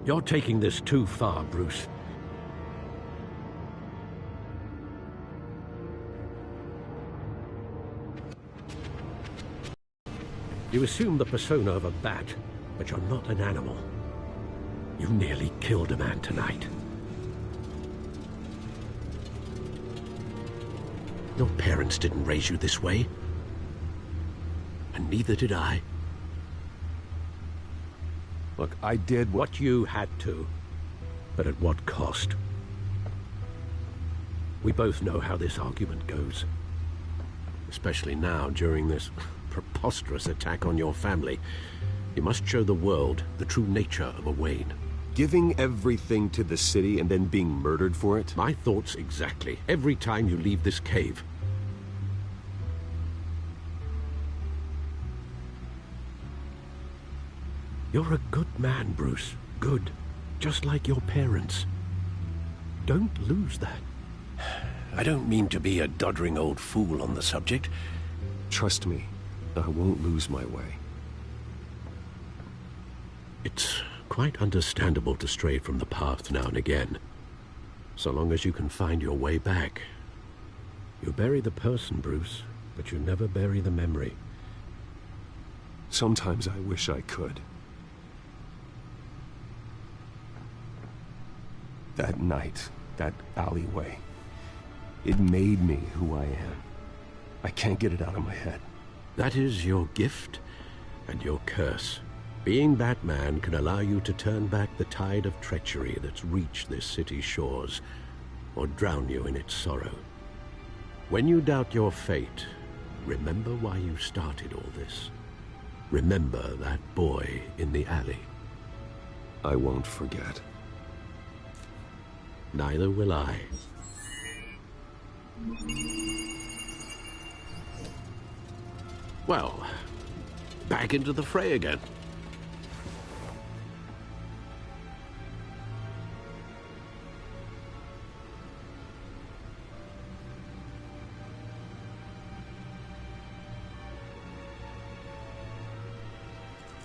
You're taking this too far, Bruce. You assume the persona of a bat, but you're not an animal. You nearly killed a man tonight. Your parents didn't raise you this way. And neither did I. Look, I did what you had to, but at what cost? We both know how this argument goes. Especially now, during this preposterous attack on your family. You must show the world the true nature of a Wayne. Giving everything to the city and then being murdered for it? My thoughts exactly. Every time you leave this cave. You're a good man, Bruce. Good. Just like your parents. Don't lose that. I don't mean to be a doddering old fool on the subject. Trust me, I won't lose my way. It's quite understandable to stray from the path now and again. So long as you can find your way back. You bury the person, Bruce, but you never bury the memory. Sometimes I wish I could. That night, that alleyway, it made me who I am. I can't get it out of my head. That is your gift and your curse. Being Batman can allow you to turn back the tide of treachery that's reached this city's shores, or drown you in its sorrow. When you doubt your fate, remember why you started all this. Remember that boy in the alley. I won't forget. Neither will I. Well, back into the fray again.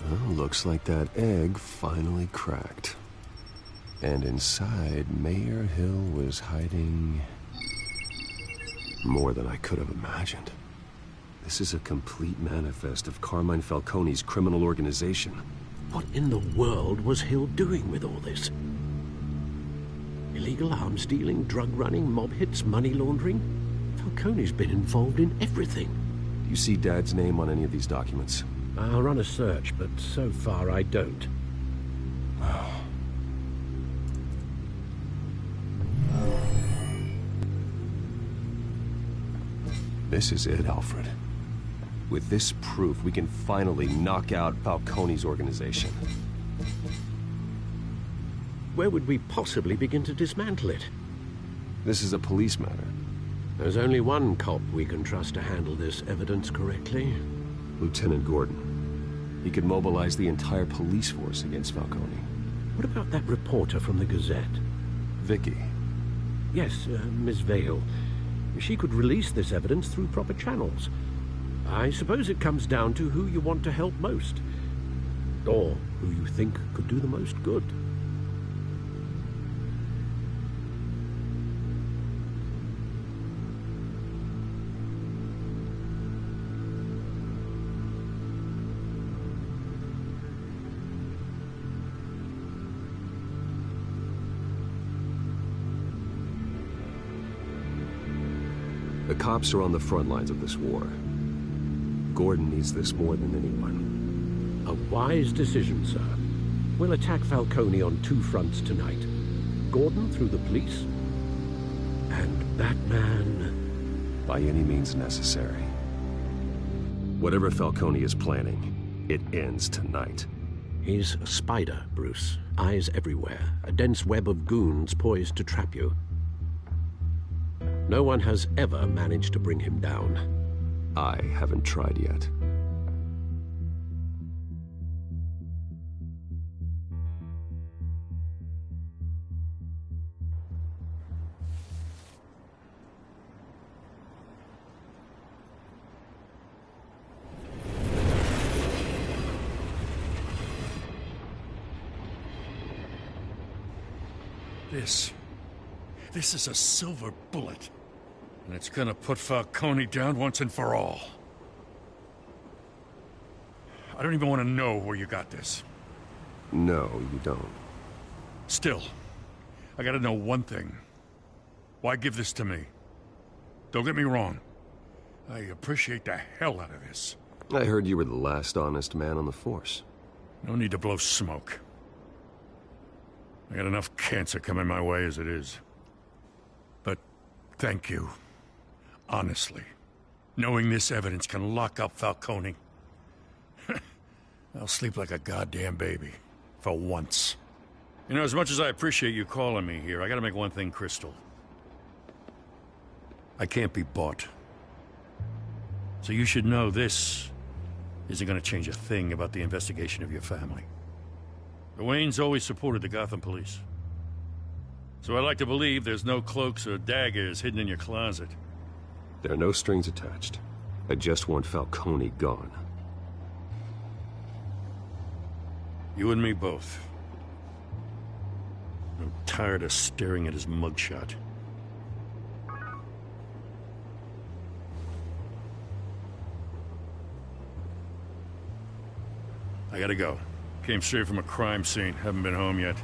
Well, looks like that egg finally cracked. And inside, Mayor Hill was hiding more than I could have imagined. This is a complete manifest of Carmine Falcone's criminal organization. What in the world was Hill doing with all this? Illegal arms dealing, drug running, mob hits, money laundering? Falcone's been involved in everything. Do you see Dad's name on any of these documents? I'll run a search, but so far I don't. This is it, Alfred. With this proof, we can finally knock out Falcone's organization. Where would we possibly begin to dismantle it? This is a police matter. There's only one cop we can trust to handle this evidence correctly. Lieutenant Gordon. He could mobilize the entire police force against Falcone. What about that reporter from the Gazette? Vicky. Yes, Miss Vale. She could release this evidence through proper channels. I suppose it comes down to who you want to help most. Or who you think could do the most good. The cops are on the front lines of this war. Gordon needs this more than anyone. A wise decision, sir. We'll attack Falcone on two fronts tonight. Gordon through the police, and Batman by any means necessary. Whatever Falcone is planning, it ends tonight. He's a spider, Bruce. Eyes everywhere. A dense web of goons poised to trap you. No one has ever managed to bring him down. I haven't tried yet. This is a silver bullet. And it's gonna put Falcone down once and for all. I don't even want to know where you got this. No, you don't. Still, I gotta know one thing. Why give this to me? Don't get me wrong. I appreciate the hell out of this. I heard you were the last honest man on the force. No need to blow smoke. I got enough cancer coming my way as it is. But thank you. Honestly. Knowing this evidence can lock up Falcone. I'll sleep like a goddamn baby. For once. You know, as much as I appreciate you calling me here, I gotta make one thing crystal. I can't be bought. So you should know this isn't gonna change a thing about the investigation of your family. The Waynes always supported the Gotham police. So I like to believe there's no cloaks or daggers hidden in your closet. There are no strings attached. I just want Falcone gone. You and me both. I'm tired of staring at his mugshot. I gotta go. Came straight from a crime scene. Haven't been home yet.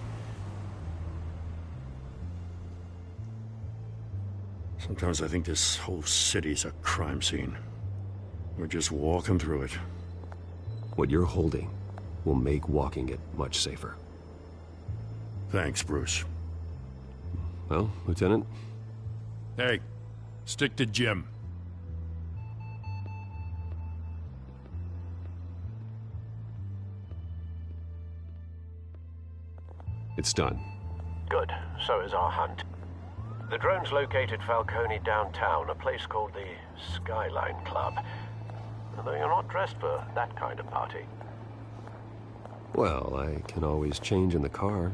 Sometimes I think this whole city's a crime scene. We're just walking through it. What you're holding will make walking it much safer. Thanks, Bruce. Well, Lieutenant? Hey, stick to Jim. It's done. Good. So is our hunt. The drones located Falcone downtown, a place called the Skyline Club. Although you're not dressed for that kind of party. Well, I can always change in the car.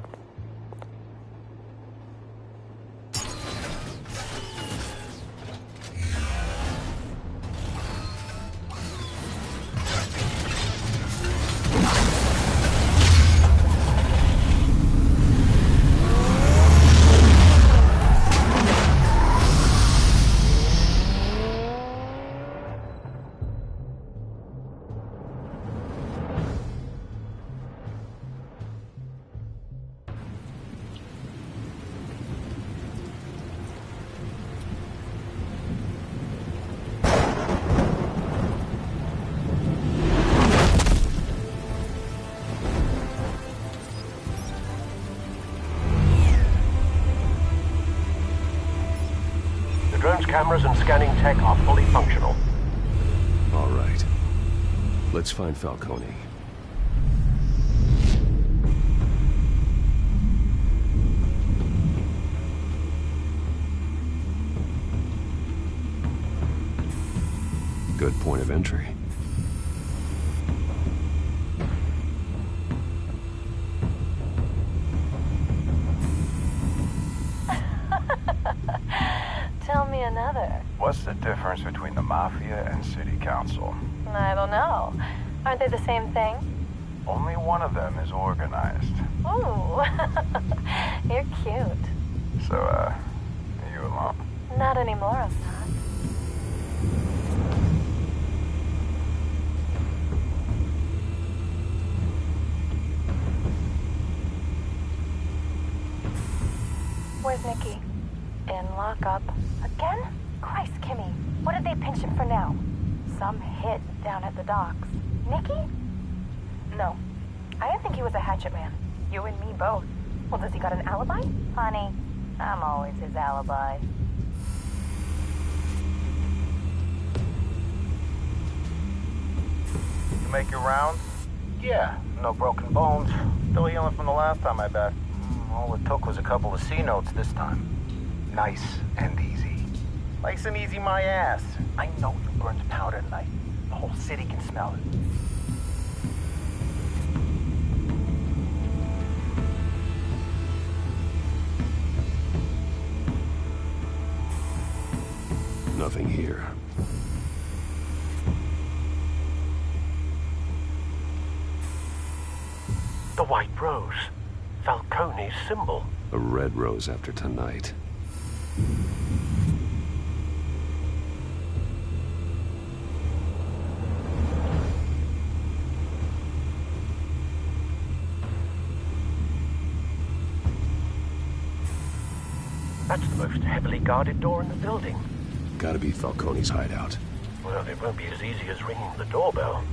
Cameras and scanning tech are fully functional. All right. Let's find Falcone. Good point of entry. Tell me another. What's the difference between the Mafia and City Council? I don't know. Aren't they the same thing? Only one of them is organized. Ooh. You're cute. So, are you alone? Not anymore, I'm not. Where's Nikki? In lockup. Again? Christ, Kimmy. What did they pinch him for now? Some hit down at the docks. Nikki? No. I didn't think he was a hatchet man. You and me both. Well, does he got an alibi? Honey, I'm always his alibi. You make your rounds? Yeah, no broken bones. Still healing from the last time, I bet. All it took was a couple of C notes this time. Nice and easy. Nice and easy my ass. I know you burned powder tonight. The whole city can smell it. Nothing here. The white rose. Falcone's symbol. A red rose after tonight. That's the most heavily guarded door in the building. Gotta be Falcone's hideout. Well, it won't be as easy as ringing the doorbell.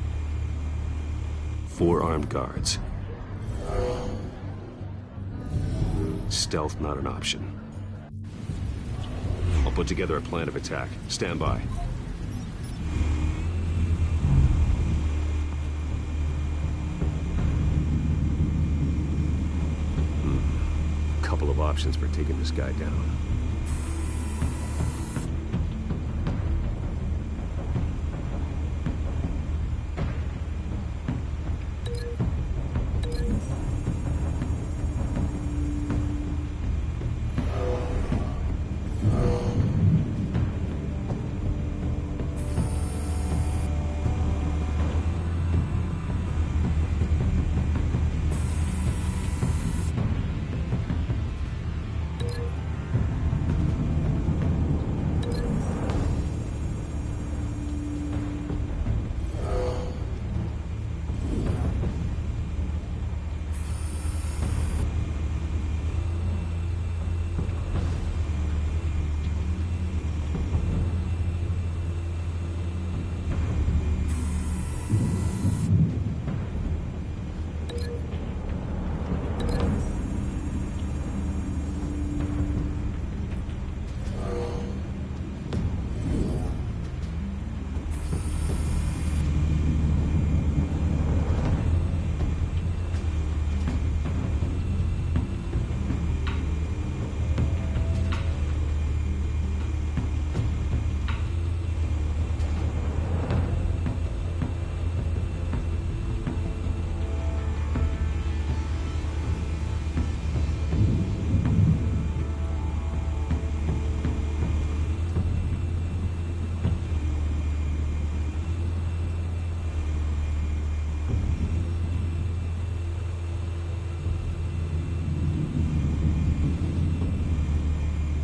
4 armed guards. Stealth not an option. I'll put together a plan of attack. Stand by. Couple of options for taking this guy down.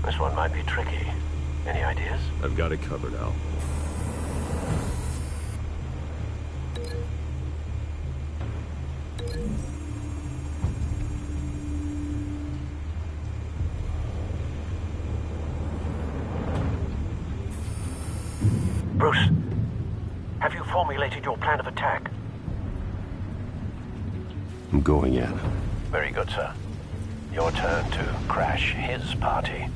This one might be tricky. Any ideas? I've got it covered, Al. Bruce, have you formulated your plan of attack? I'm going in. Very good, sir. Your turn to crash his party.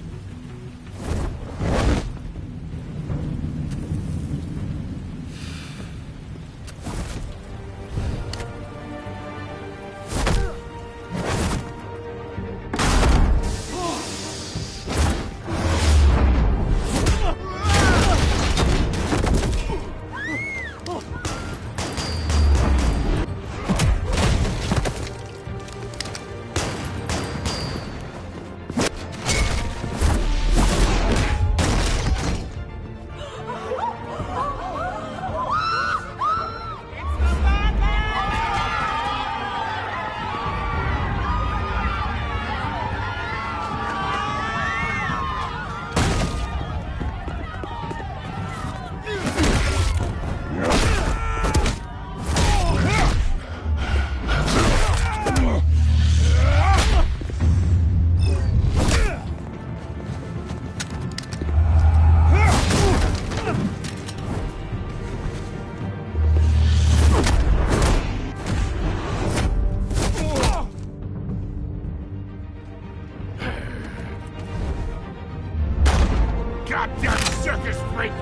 Goddamn circus freak!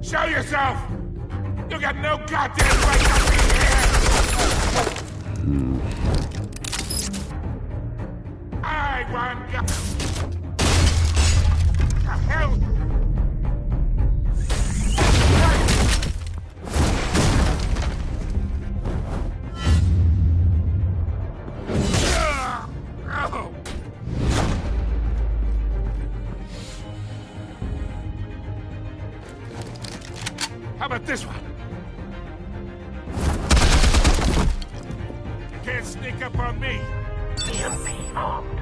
Show yourself! You got no goddamn right to be here! I want you. The hell? How about this one? You can't sneak up on me. EMP armed.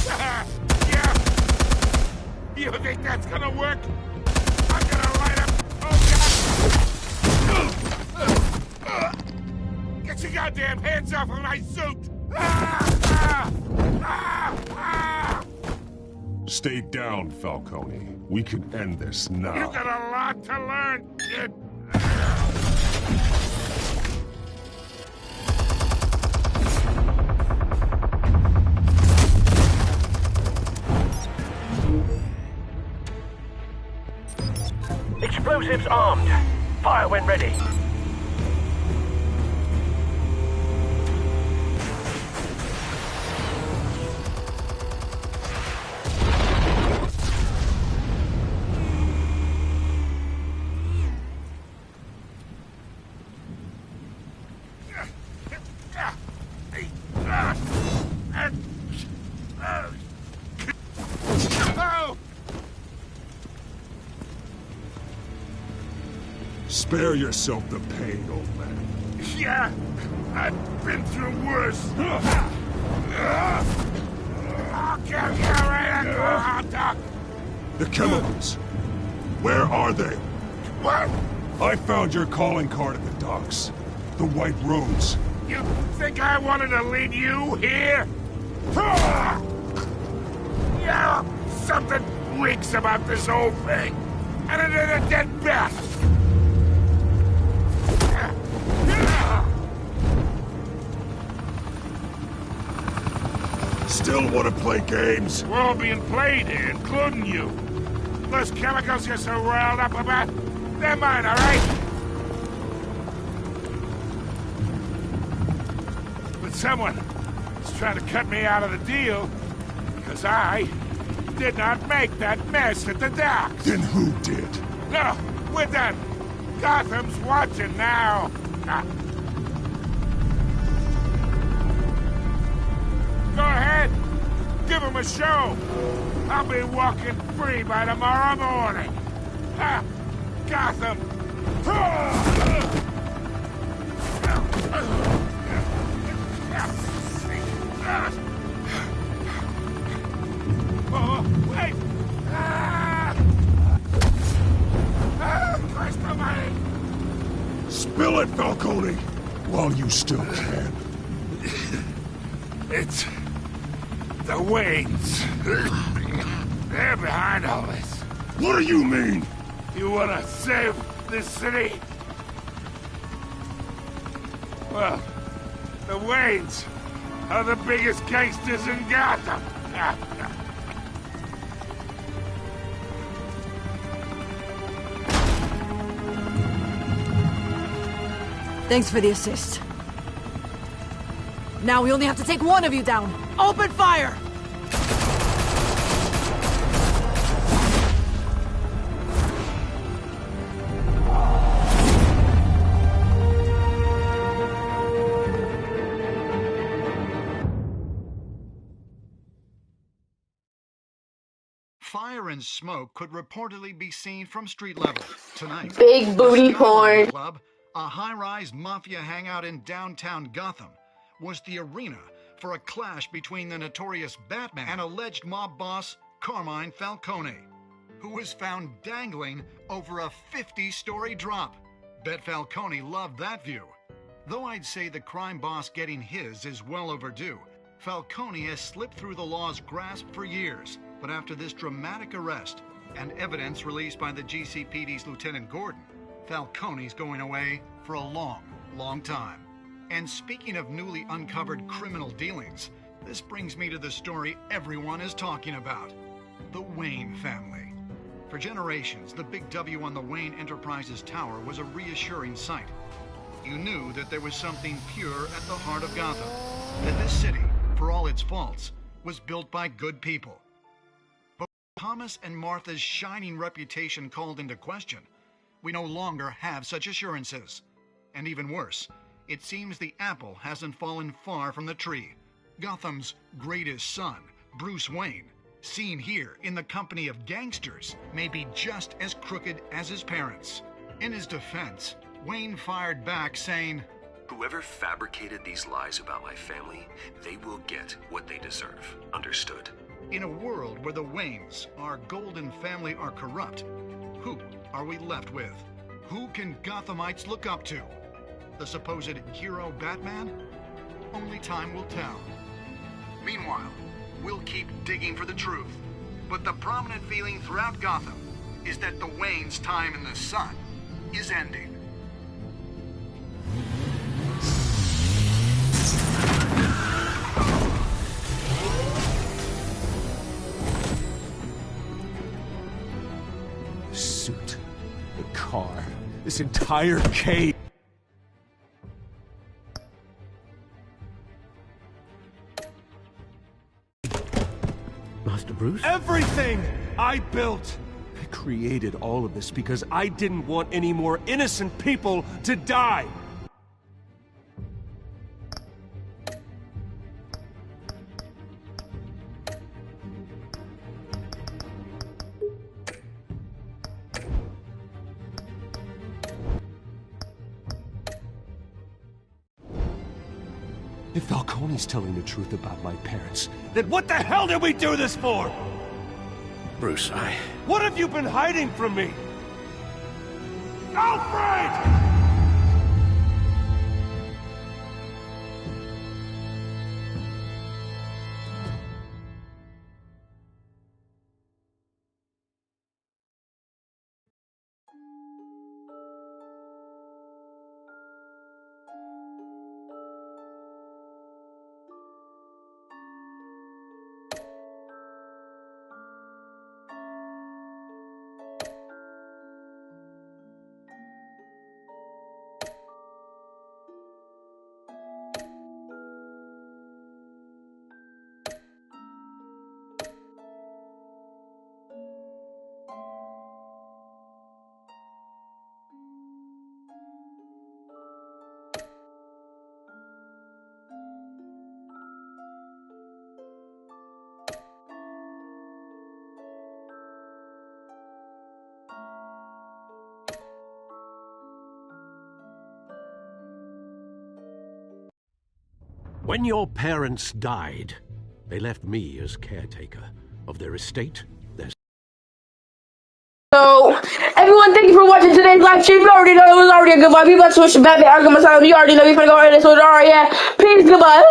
Yeah. You think that's gonna work? I'm gonna light up. Oh God! Get your goddamn hands off of my suit! Stay down, Falcone. We can end this now. You got a lot to learn, kid. Explosives armed. Fire when ready. Spare yourself the pain, old man. Yeah, I've been through worse. I'll kill you right after a hot dog. The chemicals. Where are they? What? I found your calling card at the docks. The White Rose. You think I wanted to lead you here? Yeah, something reeks about this whole thing. And it is a dead bat. Still want to play games? We're all being played here, including you. Those chemicals you're so riled up about, they're mine, all right? But someone is trying to cut me out of the deal because I did not make that mess at the docks. Then who did? No, we're done. Gotham's watching now. Go ahead. Give him a show. I'll be walking free by tomorrow morning. Ha! Gotham. Oh, wait! Christ almighty! Spill it, Falcone, while you still can. It's the Waynes. They're behind all this. What do you mean? You want to save this city? Well, the Waynes are the biggest gangsters in Gotham. Thanks for the assist. Now we only have to take one of you down. Open fire! Fire and smoke could reportedly be seen from street level tonight. Big booty porn. Club, a high-rise mafia hangout in downtown Gotham, was the arena for a clash between the notorious Batman and alleged mob boss Carmine Falcone, who was found dangling over a 50-story drop. Bet Falcone loved that view. Though I'd say the crime boss getting his is well overdue, Falcone has slipped through the law's grasp for years. But after this dramatic arrest and evidence released by the GCPD's Lieutenant Gordon, Falcone's going away for a long, long time. And speaking of newly uncovered criminal dealings, this brings me to the story everyone is talking about. The Wayne family. For generations, the big W on the Wayne Enterprises tower was a reassuring sight. You knew that there was something pure at the heart of Gotham. That this city, for all its faults, was built by good people. But with Thomas and Martha's shining reputation called into question, we no longer have such assurances. And even worse, it seems the apple hasn't fallen far from the tree. Gotham's greatest son, Bruce Wayne, seen here in the company of gangsters, may be just as crooked as his parents. In his defense, Wayne fired back saying, "Whoever fabricated these lies about my family, they will get what they deserve. Understood?" In a world where the Waynes, our golden family, are corrupt, who are we left with? Who can Gothamites look up to? The supposed hero Batman? Only time will tell. Meanwhile, we'll keep digging for the truth. But the prominent feeling throughout Gotham is that the Waynes' time in the sun is ending. The suit, the car, this entire cave. Master Bruce? Everything I built! I created all of this because I didn't want any more innocent people to die! If Falcone's telling the truth about my parents, then what the hell did we do this for? Bruce, What have you been hiding from me? Alfred! When your parents died, they left me as caretaker of their estate, their... So, everyone, thank you for watching today's live stream. You already know it was already a good vibe. People switch to Batman Arkham Asylum. You already know you're gonna go right into it. Alright, yeah. Peace, goodbye.